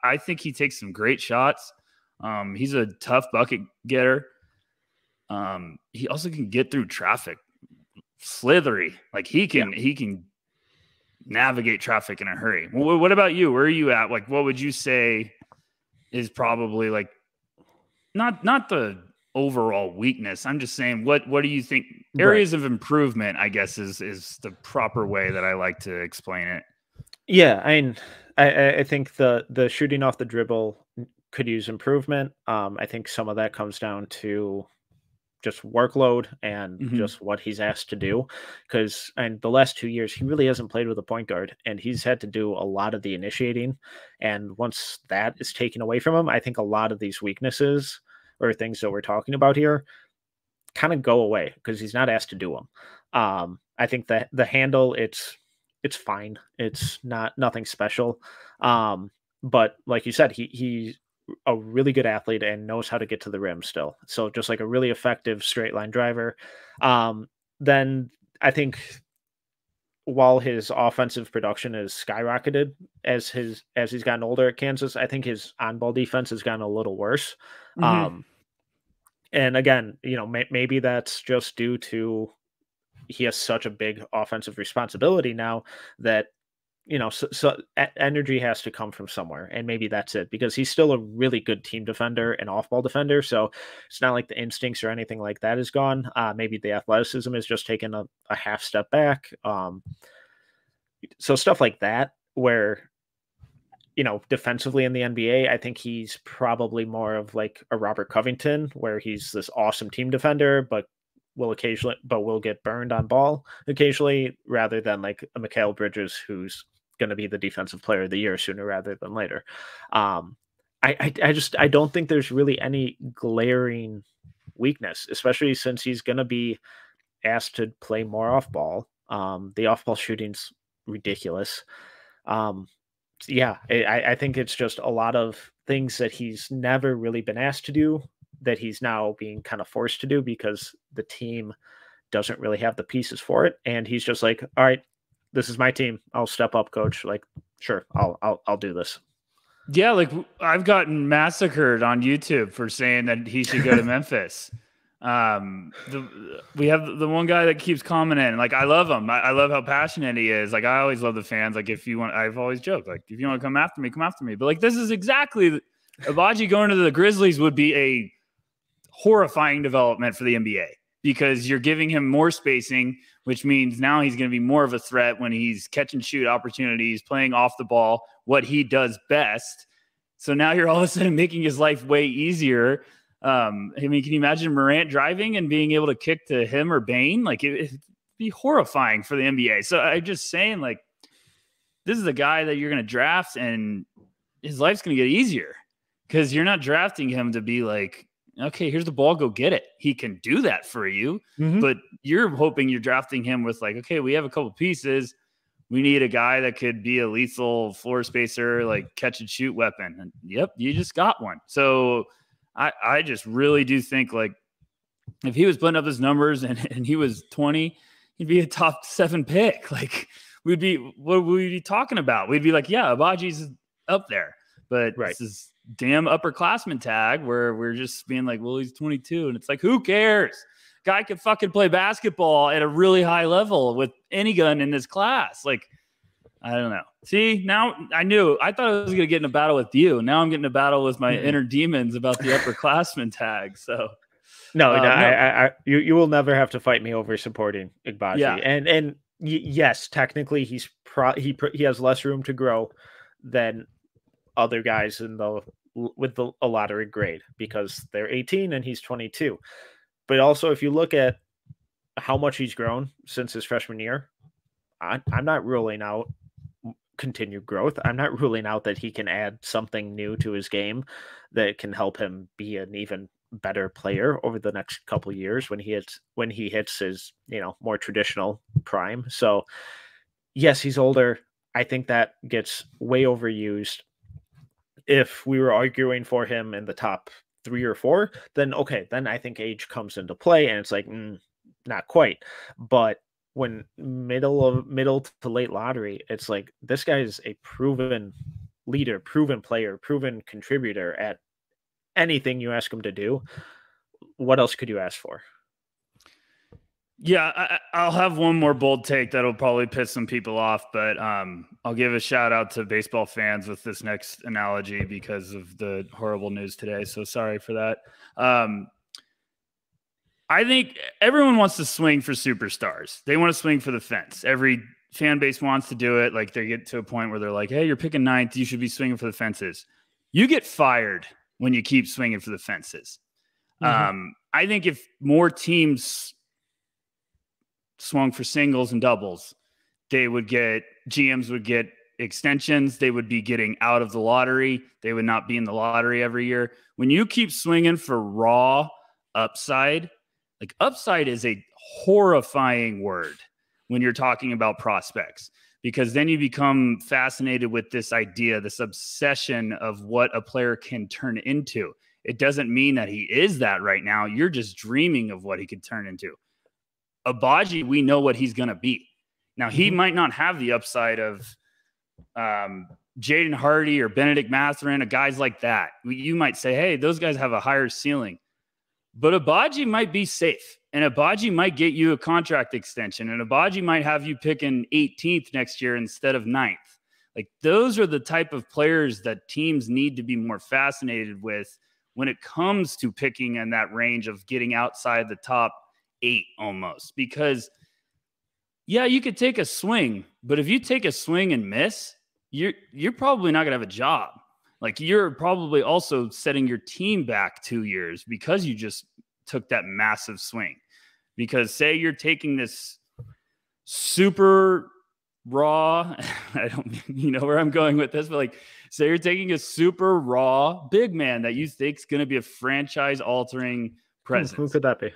S2: I think he takes some great shots. He's a tough bucket getter. He also can get through traffic. Slithery. Like he can navigate traffic in a hurry. What about you? Where are you at? Like, what would you say is probably like not the overall weakness? I'm just saying, what do you think areas of improvement, I guess, is the proper way that I like to explain it.
S1: Yeah, I think the shooting off the dribble could use improvement. I think some of that comes down to just workload and just what he's asked to do. Because the last 2 years, he really hasn't played with a point guard, and he's had to do a lot of the initiating. And once that is taken away from him, I think a lot of these weaknesses or things that we're talking about here kind of go away because he's not asked to do them. I think that the handle, it's fine. It's nothing special. But like you said, he's a really good athlete and knows how to get to the rim still. So just like a really effective straight line driver. Then I think while his offensive production has skyrocketed as he's gotten older at Kansas, I think his on-ball defense has gotten a little worse. And again, maybe that's just due to he has such a big offensive responsibility now that so energy has to come from somewhere, and maybe that's it, because he's still a really good team defender and off-ball defender. So it's not like the instincts or anything like that is gone. Maybe the athleticism is just taken a half step back. So stuff like that, where defensively in the NBA, I think he's probably more of like a Robert Covington, where he's this awesome team defender, but will get burned on ball occasionally, rather than like a Mikal Bridges, who's going to be the defensive player of the year sooner rather than later. I don't think there's really any glaring weakness, especially since he's going to be asked to play more off ball. The off ball shooting's ridiculous. I think it's just a lot of things that he's never really been asked to do that he's now being kind of forced to do because the team doesn't really have the pieces for it. And he's just like, all right, this is my team. I'll step up, coach. Like, sure, I'll do this.
S2: Yeah. Like I've gotten massacred on YouTube for saying that he should go to Memphis. We have the one guy that keeps commenting, like, I love him. I love how passionate he is. Like, I always love the fans. Like, I've always joked, like, if you want to come after me, come after me. But like, this is exactly Agbaji going to the Grizzlies would be a horrifying development for the NBA, because you're giving him more spacing, which means now he's going to be more of a threat when he's catch and shoot opportunities, playing off the ball, what he does best. So now you're all of a sudden making his life way easier. I mean, can you imagine Morant driving and being able to kick to him or Bane? Like it'd be horrifying for the NBA. So I'm just saying, like, this is a guy that you're going to draft and his life's going to get easier because you're not drafting him to be like, okay, here's the ball, go get it. He can do that for you, but you're hoping you're drafting him with like, okay, we have a couple pieces. We need a guy that could be a lethal floor spacer, like catch and shoot weapon. And yep, you just got one. So I just really do think like if he was putting up his numbers and he was 20, he'd be a top 7 pick. Like what would we be talking about? We'd be like, yeah, Agbaji's up there, but this is damn upperclassman tag where we're just being like, well, he's 22. And it's like, who cares? Guy could fucking play basketball at a really high level with any gun in this class. Like, I don't know. See, now I thought I was going to get in a battle with you. Now I'm getting a battle with my inner demons about the upperclassman tag. So
S1: no, you will never have to fight me over supporting Agbaji.
S2: Yeah.
S1: And yes, technically he has less room to grow than other guys with a lottery grade because they're 18 and he's 22. But also, if you look at how much he's grown since his freshman year, I'm not ruling out continued growth. I'm not ruling out that he can add something new to his game that can help him be an even better player over the next couple of years when he hits his more traditional prime. So yes, he's older. I think that gets way overused. If we were arguing for him in the top 3 or 4, then okay, then I think age comes into play, and it's like not quite. But when middle to late lottery, it's like this guy is a proven leader, proven player, proven contributor at anything you ask him to do. What else could you ask for?
S2: Yeah, I'll have one more bold take that'll probably piss some people off, but I'll give a shout out to baseball fans with this next analogy because of the horrible news today. So sorry for that. I think everyone wants to swing for superstars. They want to swing for the fence. Every fan base wants to do it. Like they get to a point where they're like, hey, you're picking 9th. You should be swinging for the fences. You get fired when you keep swinging for the fences. I think if more teams swung for singles and doubles, GMs would get extensions. They would be getting out of the lottery. They would not be in the lottery every year. When you keep swinging for raw upside, like upside is a horrifying word when you're talking about prospects, because then you become fascinated with this idea, this obsession of what a player can turn into. It doesn't mean that he is that right now. You're just dreaming of what he could turn into. Agbaji, we know what he's going to be. Now, he might not have the upside of Jaden Hardy or Benedict Mathurin, or guys like that. You might say, hey, those guys have a higher ceiling. But Agbaji might be safe, and Agbaji might get you a contract extension, and Agbaji might have you picking 18th next year instead of 9th. Like, those are the type of players that teams need to be more fascinated with when it comes to picking in that range of getting outside the top 8 almost. Because yeah, you could take a swing, but if you take a swing and miss, you're probably not gonna have a job. Like, you're probably also setting your team back 2 years because you just took that massive swing. Because say you're taking this super raw, I don't know where I'm going with this, but like, say you're taking a super raw big man that you think is going to be a franchise altering presence.
S1: Who could that be?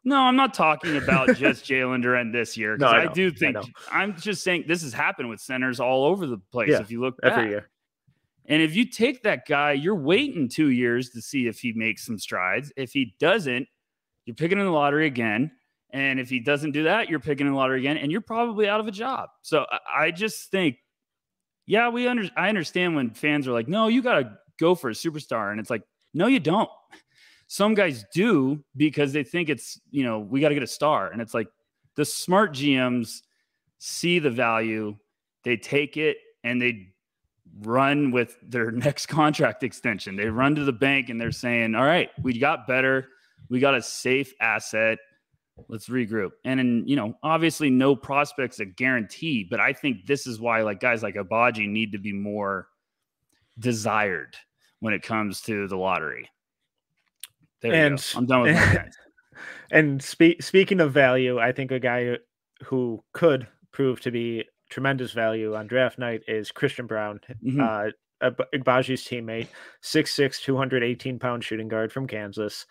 S2: No, I'm not talking about just Jalen Duren this year. Because I do think I'm just saying this has happened with centers all over the place. If you look back.
S1: Every year.
S2: And if you take that guy, you're waiting 2 years to see if he makes some strides. If he doesn't, you're picking in the lottery again. And if he doesn't do that, you're picking in the lottery again, and you're probably out of a job. So I just think, yeah, I understand when fans are like, no, you got to go for a superstar. And it's like, no, you don't. Some guys do because they think it's, we got to get a star. And it's like the smart GMs see the value, they take it, and they run with their next contract extension. They run to the bank and they're saying, all right, we got better. We got a safe asset. Let's regroup. And obviously no prospect's a guarantee, but I think this is why guys like Agbaji need to be more desired when it comes to the lottery. There you go. I'm done with my rant.
S1: And speaking of value, I think a guy who could prove to be tremendous value on draft night is Christian Braun, Agbaji's teammate, 6'6", 218-pound shooting guard from Kansas,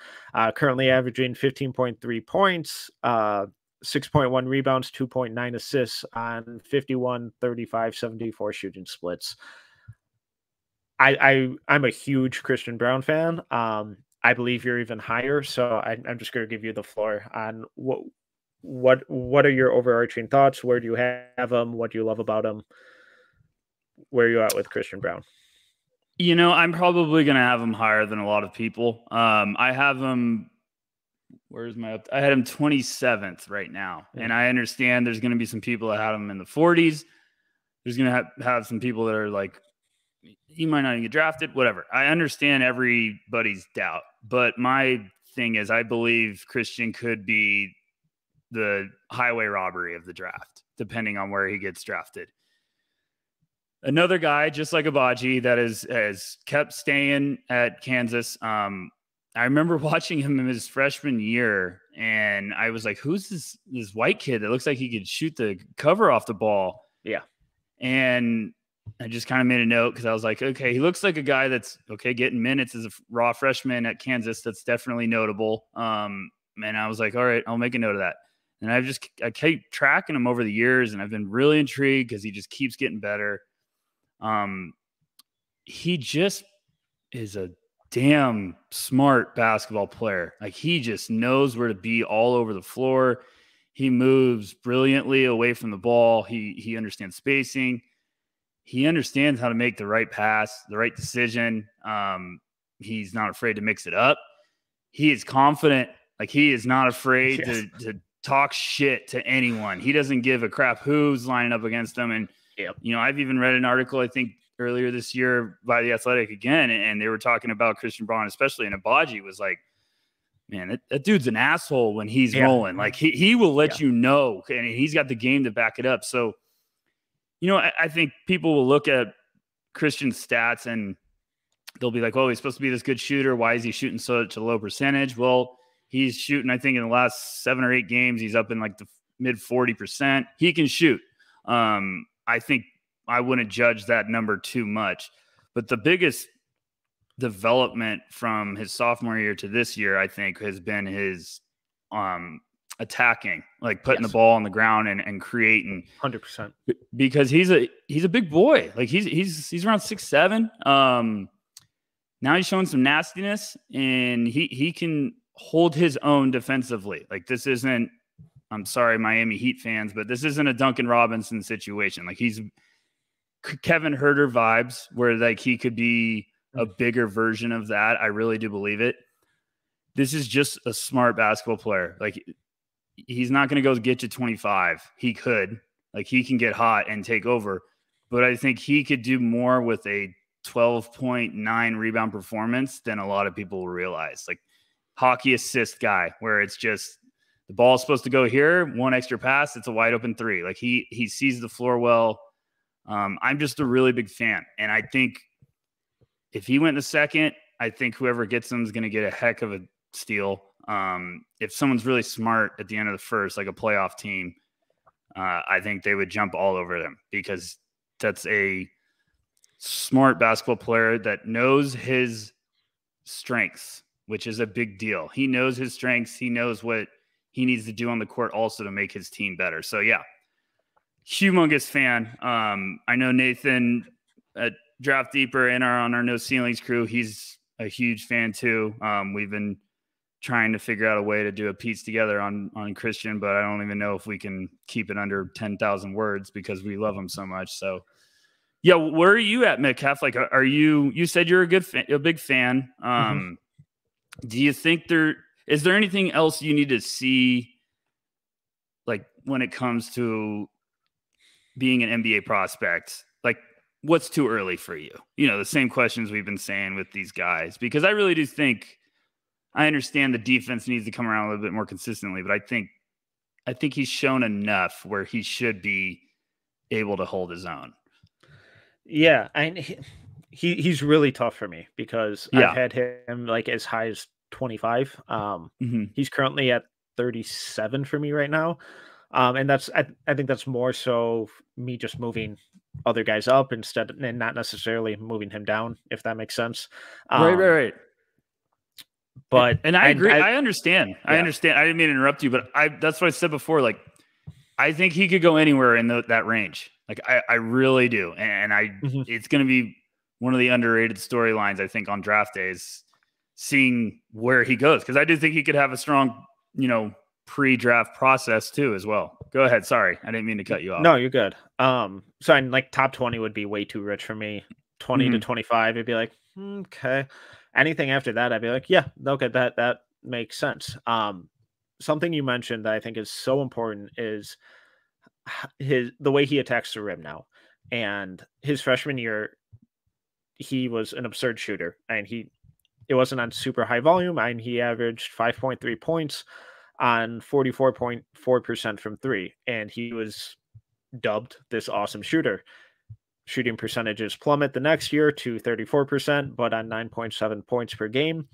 S1: currently averaging 15.3 points, 6.1 rebounds, 2.9 assists on 51, 35, 74 shooting splits. I'm a huge Christian Braun fan. I believe you're even higher, so I'm just going to give you the floor on what are your overarching thoughts? Where do you have him? What do you love about him? Where are you at with Christian Braun?
S2: You know, I'm probably going to have him higher than a lot of people. I have him. Where's my I had him 27th right now, and I understand there's going to be some people that had him in the 40s. There's going to have some people that are like, he might not even get drafted, whatever. I understand everybody's doubt, but my thing is I believe Christian could be the highway robbery of the draft, depending on where he gets drafted. Another guy, just like Agbaji, that has kept staying at Kansas. I remember watching him in his freshman year, and I was like, who's this white kid that looks like he could shoot the cover off the ball?
S1: Yeah.
S2: And I just kind of made a note because I was like, okay, he looks like a guy that's getting minutes as a raw freshman at Kansas. That's definitely notable. And I was like, all right, I'll make a note of that. And I keep tracking him over the years, and I've been really intrigued because he just keeps getting better. He just is a damn smart basketball player. Like, he just knows where to be all over the floor. He moves brilliantly away from the ball. He understands spacing. He understands how to make the right pass, the right decision. He's not afraid to mix it up. He is confident. Like, he is not afraid to talk shit to anyone. He doesn't give a crap who's lining up against him. And, you know, I've even read an article, I think, earlier this year by The Athletic again, and they were talking about Christian Braun, especially, and Agbaji was like, man, that dude's an asshole when he's rolling. Like, he will let you know, and he's got the game to back it up. So, you know, I think people will look at Christian's stats and they'll be like, oh, he's supposed to be this good shooter. Why is he shooting such a low percentage? Well, he's shooting, I think in the last 7 or 8 games, he's up in like the mid 40%. He can shoot. I think I wouldn't judge that number too much. But the biggest development from his sophomore year to this year, I think, has been his attacking, like putting the ball on the ground and creating
S1: 100%,
S2: because he's a big boy. Like, he's around 6'7". Now he's showing some nastiness, and he can hold his own defensively. Like, this isn't, I'm sorry, Miami Heat fans, but this isn't a Duncan Robinson situation. Like, he's Kevin Huerter vibes where like he could be a bigger version of that. I really do believe it. This is just a smart basketball player. Like, he's not going to go get you 25. He could. Like, he can get hot and take over. But I think he could do more with a 12.9 rebound performance than a lot of people will realize. Like, hockey assist guy, where it's just the ball is supposed to go here, one extra pass, it's a wide open 3. Like, he sees the floor well. I'm just a really big fan. And I think if he went in the second, I think whoever gets him is going to get a heck of a steal. If someone's really smart at the end of the first, like a playoff team, I think they would jump all over them because that's a smart basketball player that knows his strengths, which is a big deal. He knows his strengths. He knows what he needs to do on the court also to make his team better. So, yeah, humongous fan. I know Nathan at Draft Deeper and on our No Ceilings crew, he's a huge fan too. We've been trying to figure out a way to do a piece together on Christian, but I don't even know if we can keep it under 10,000 words because we love him so much. So, yeah, where are you at, Metcalf? Like, are you said you're a big fan. Do you think is there anything else you need to see, like, when it comes to being an NBA prospect? Like, what's too early for you? You know, the same questions we've been saying with these guys, because I really do think, I understand the defense needs to come around a little bit more consistently, but I think he's shown enough where he should be able to hold his own.
S1: Yeah, he's really tough for me because I've had him like as high as 25.
S2: Mm-hmm.
S1: He's currently at 37 for me right now. And I think that's more so me just moving other guys up instead and not necessarily moving him down, if that makes sense.
S2: Right.
S1: But
S2: and I agree. I understand.
S1: Yeah.
S2: I understand. I didn't mean to interrupt you, but that's what I said before. Like, I think he could go anywhere in that range. Like, I really do. And it's going to be one of the underrated storylines, I think, on draft days, seeing where he goes. Because I do think he could have a strong, pre-draft process too as well. Go ahead. Sorry. I didn't mean to cut you off.
S1: No, you're good. So I'm like top 20 would be way too rich for me. 20 to 25, it'd be like, okay. Anything after that, I'd be like, yeah, okay, that makes sense. Something you mentioned that I think is so important is the way he attacks the rim now. And his freshman year, he was an absurd shooter, and it wasn't on super high volume, and he averaged 5.3 points on 44.4% from three, and he was dubbed this awesome shooter. Shooting percentages plummet the next year to 34%, but on 9.7 points per game,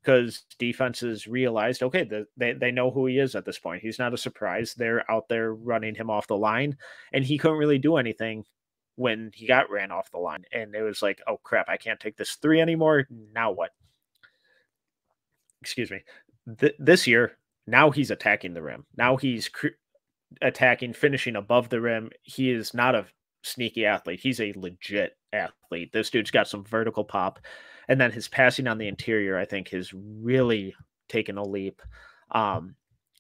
S1: because defenses realized, okay, they know who he is at this point. He's not a surprise. They're out there running him off the line, and he couldn't really do anything when he got ran off the line. And it was like, oh crap, I can't take this three anymore. Now what? Excuse me. This year, now he's attacking the rim. Now he's attacking, finishing above the rim. He is not a sneaky athlete. He's a legit athlete. This dude's got some vertical pop. And then his passing on the interior, I think, has really taken a leap.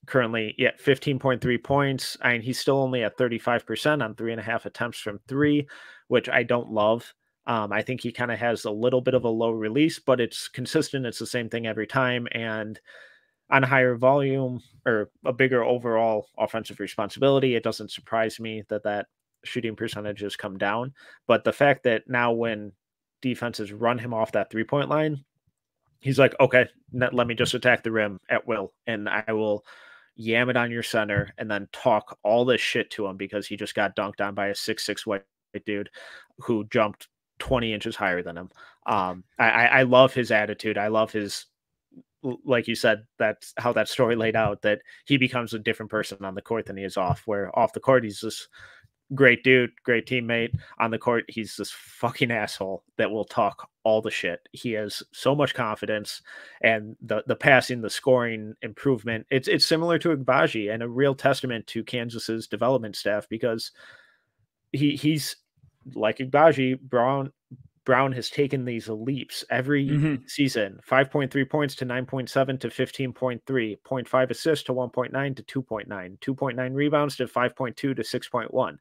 S1: Currently, 15.3 points. I mean, he's still only at 35% on 3.5 attempts from three, which I don't love. I think he kind of has a little bit of a low release, but it's consistent. It's the same thing every time. And on higher volume or a bigger overall offensive responsibility, it doesn't surprise me that shooting percentage has come down. But the fact that now when defenses run him off that 3-point line, he's like, okay, let me just attack the rim at will, and I will yam it on your center and then talk all this shit to him because he just got dunked on by a 6'6" white dude who jumped 20 inches higher than him. I love his attitude. I love his, like you said, that's how that story laid out, that he becomes a different person on the court than he is off, where off the court, he's this great dude, great teammate. On the court, he's this fucking asshole that will talk all the shit. He has so much confidence, and the passing, the scoring improvement, it's similar to Agbaji, and a real testament to Kansas's development staff, because he's like Agbaji. Braun has taken these leaps every season. 5.3 points to 9.7 to 15.3, 0.5 assists to 1.9 to 2.9, 2.9 rebounds to 5.2 to 6.1.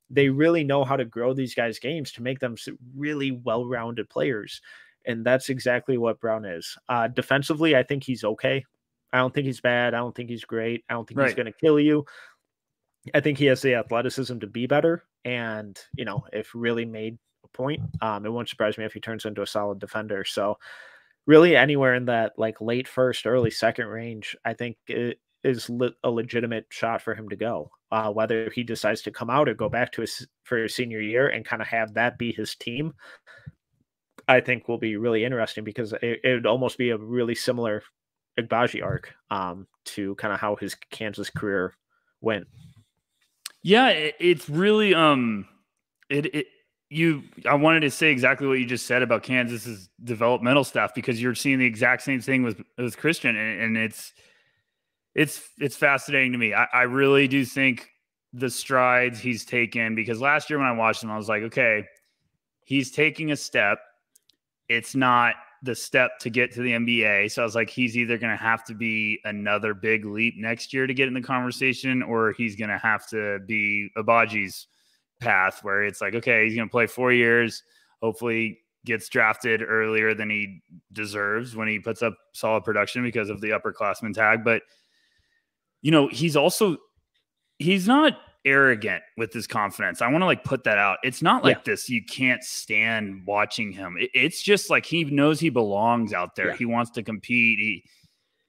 S1: They really know how to grow these guys' games to make them really well-rounded players. And that's exactly what Braun is. Defensively, I think he's okay. I don't think he's bad. I don't think he's great. I don't think he's going to kill you. I think he has the athleticism to be better. And, if really made a point, it won't surprise me if he turns into a solid defender. So really anywhere in that like late first, early second range, I think it is a legitimate shot for him to go. Whether he decides to come out or go back to for his senior year and kind of have that be his team, I think will be really interesting, because it would almost be a really similar Agbaji arc to kind of how his Kansas career went.
S2: Yeah, it's really I wanted to say exactly what you just said about Kansas's developmental staff, because you're seeing the exact same thing with Christian, and it's fascinating to me. I really do think the strides he's taken, because last year when I watched him, I was like, okay, he's taking a step. It's not the step to get to the NBA. So I was like, he's either going to have to be another big leap next year to get in the conversation, or he's going to have to be Agbaji's path, where it's like, okay, he's going to play 4 years, hopefully gets drafted earlier than he deserves when he puts up solid production because of the upperclassman tag. But, he's not arrogant with his confidence. I want to put that out. It's not like this. You can't stand watching him. It's just like, he knows he belongs out there. Yeah. He wants to compete.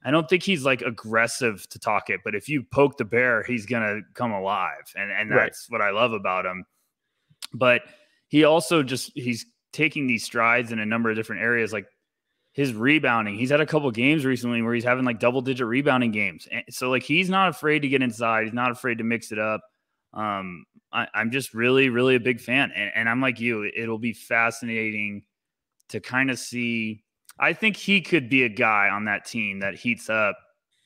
S2: I don't think he's aggressive to talk it, but if you poke the bear, he's going to come alive. And that's what I love about him. But he also he's taking these strides in a number of different areas. Like, his rebounding. He's had a couple games recently where he's having like double-digit rebounding games. And so like he's not afraid to get inside. He's not afraid to mix it up. I'm just really, really a big fan. And I'm like you, it'll be fascinating to kind of see. I think he could be a guy on that team that heats up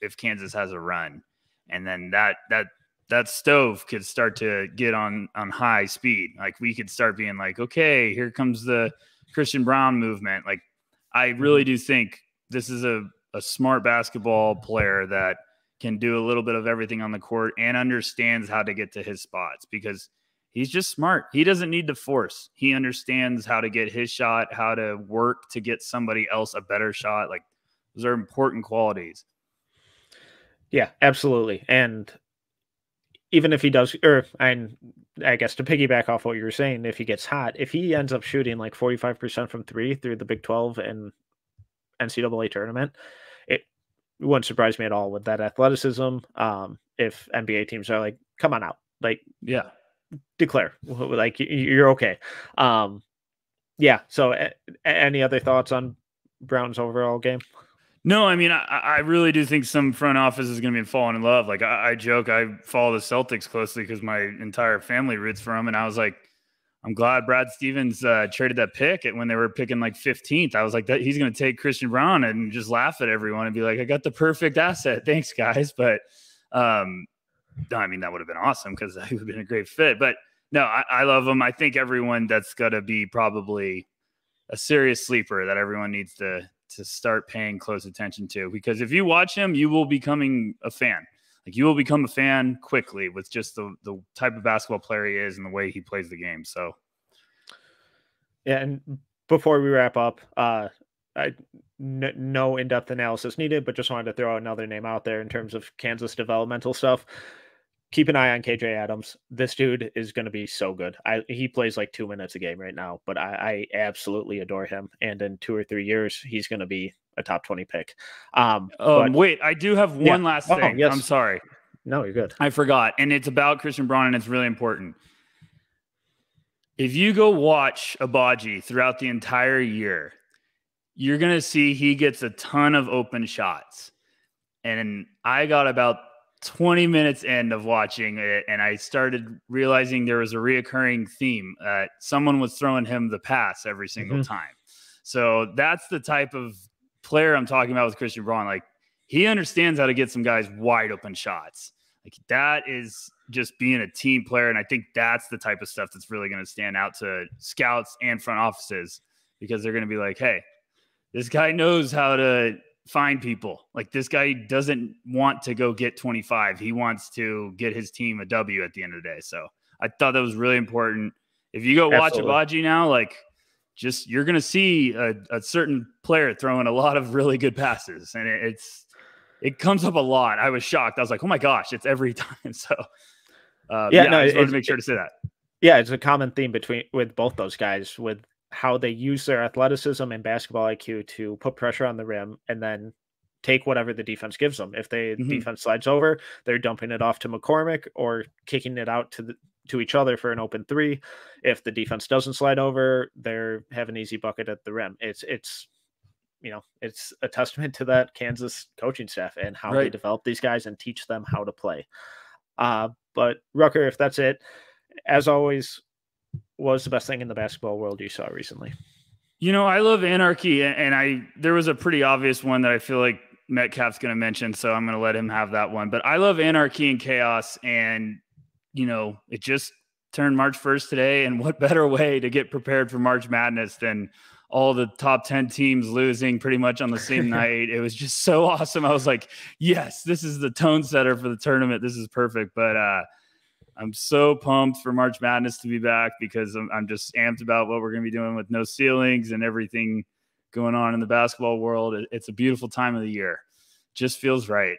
S2: if Kansas has a run. And then that stove could start to get on high speed. Like we could start being like, okay, here comes the Christian Braun movement. Like I really do think this is a smart basketball player that can do a little bit of everything on the court and understands how to get to his spots because he's just smart. He doesn't need to force. He understands how to get his shot, how to work to get somebody else a better shot. Like those are important qualities.
S1: Yeah, absolutely. And even if he does, and I guess to piggyback off what you were saying, if he gets hot, if he ends up shooting like 45% from three through the Big 12 and NCAA tournament, it wouldn't surprise me at all with that athleticism. If NBA teams are like, come on out, like,
S2: yeah,
S1: declare, like you're okay. Yeah. So any other thoughts on Brown's overall game?
S2: No, I mean, I really do think some front office is going to be falling in love. Like I joke, I follow the Celtics closely because my entire family roots for them. And I was like, I'm glad Brad Stevens traded that pick when they were picking like 15th. I was like, that he's going to take Christian Braun and just laugh at everyone and be like, I got the perfect asset. Thanks, guys. But I mean, that would have been awesome because that would have been a great fit. But no, I love him. I think everyone that's going to be probably a serious sleeper that everyone needs to start paying close attention to, because if you watch him, you will becoming a fan. Like you will become a fan quickly with just the type of basketball player he is and the way he plays the game. So,
S1: yeah. And before we wrap up, no in-depth analysis needed, but just wanted to throw another name out there in terms of Kansas developmental stuff. Keep an eye on KJ Adams. This dude is going to be so good. He plays like 2 minutes a game right now, but I absolutely adore him. And in 2 or 3 years, he's going to be a top 20 pick. But,
S2: wait, I do have one last thing.
S1: Yes.
S2: I'm sorry.
S1: No, you're good.
S2: I forgot. And it's about Christian Braun, and it's really important. If you go watch Agbaji throughout the entire year, you're going to see he gets a ton of open shots. And I got about 20 minutes in of watching it, and I started realizing there was a reoccurring theme. Someone was throwing him the pass every single time. So that's the type of player I'm talking about with Christian Braun. Like he understands how to get some guys wide open shots. Like that is just being a team player. And I think that's the type of stuff that's really going to stand out to scouts and front offices, because they're going to be like, hey, this guy knows how to find people. Like this guy doesn't want to go get 25. He wants to get his team a W at the end of the day. So I thought that was really important. If you go watch Agbaji now, like just, you're going to see a certain player throwing a lot of really good passes, and it comes up a lot. I was shocked. I was like, oh my gosh, it's every time. So I just wanted to make sure to say that.
S1: Yeah. It's a common theme with both those guys, with how they use their athleticism and basketball IQ to put pressure on the rim and then take whatever the defense gives them. If the defense slides over, they're dumping it off to McCormick or kicking it out to each other for an open three. If the defense doesn't slide over, they're have an easy bucket at the rim. It's a testament to that Kansas coaching staff and how they develop these guys and teach them how to play. But Rucker, if that's it, as always, what was the best thing in the basketball world you saw recently?
S2: I love anarchy, and there was a pretty obvious one that I feel like Metcalf's going to mention, so I'm going to let him have that one. But I love anarchy and chaos, and it just turned March 1st today, and what better way to get prepared for March Madness than all the top 10 teams losing pretty much on the same night. It was just so awesome. I was like, yes, this is the tone setter for the tournament. This is perfect. But I'm so pumped for March Madness to be back, because I'm just amped about what we're going to be doing with no ceilings and everything going on in the basketball world. It's a beautiful time of the year. Just feels right.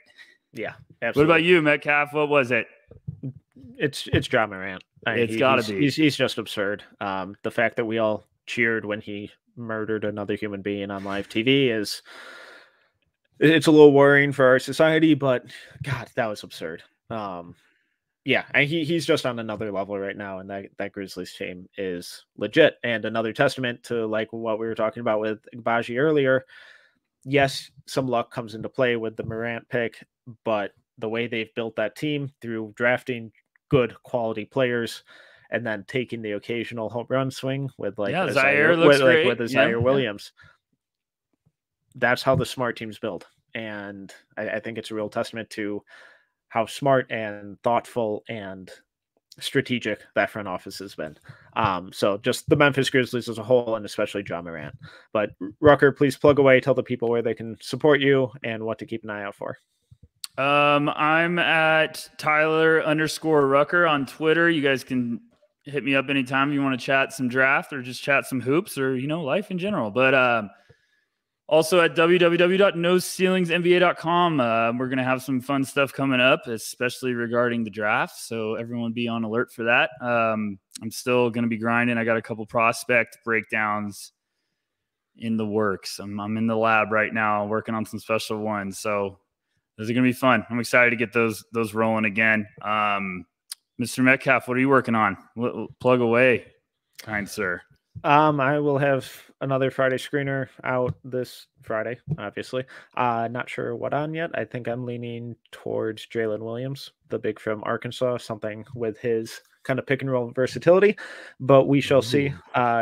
S1: Yeah, absolutely.
S2: What about you, Metcalf? What was it?
S1: It's John Morant.
S2: It's got to be.
S1: He's just absurd. The fact that we all cheered when he murdered another human being on live TV it's a little worrying for our society, but God, that was absurd. Yeah, and he's just on another level right now, and that Grizzlies team is legit. And another testament to like what we were talking about with Agbaji earlier. yes, some luck comes into play with the Morant pick, but the way they've built that team through drafting good quality players and then taking the occasional home run swing with like
S2: Zaire looks great.
S1: with Zaire Williams. That's how the smart teams build. And I think it's a real testament to how smart and thoughtful and strategic that front office has been. So just the Memphis Grizzlies as a whole, and especially John Morant. But Rucker, please plug away, tell the people where they can support you and what to keep an eye out for.
S2: I'm at Tyler_Rucker on Twitter. You guys can hit me up anytime you want to chat some draft or just chat some hoops or, life in general. But also at www.noceilingsnba.com. We're going to have some fun stuff coming up, especially regarding the draft. So everyone be on alert for that. I'm still going to be grinding. I got a couple prospect breakdowns in the works. I'm in the lab right now working on some special ones. So those are going to be fun. I'm excited to get those rolling again. Mr. Metcalf, what are you working on? Plug away, kind sir.
S1: I will have another Friday screener out this Friday, obviously. Not sure what on yet. I think I'm leaning towards Jalen Williams, the big from Arkansas, something with his kind of pick and roll versatility, but we shall see.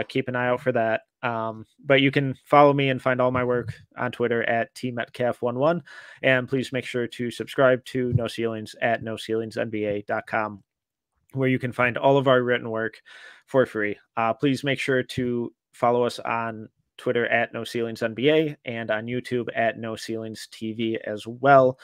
S1: Keep an eye out for that. But you can follow me and find all my work on Twitter at tmetcalf11, and please make sure to subscribe to No Ceilings at noceilingsnba.com, where you can find all of our written work for free. Please make sure to follow us on Twitter at NoCeilingsNBA and on YouTube at NoCeilingsTV as well.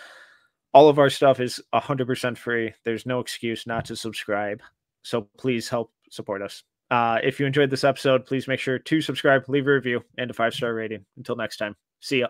S1: All of our stuff is 100% free. There's no excuse not to subscribe. So please help support us. If you enjoyed this episode, please make sure to subscribe, leave a review, and a 5-star rating. Until next time, see ya.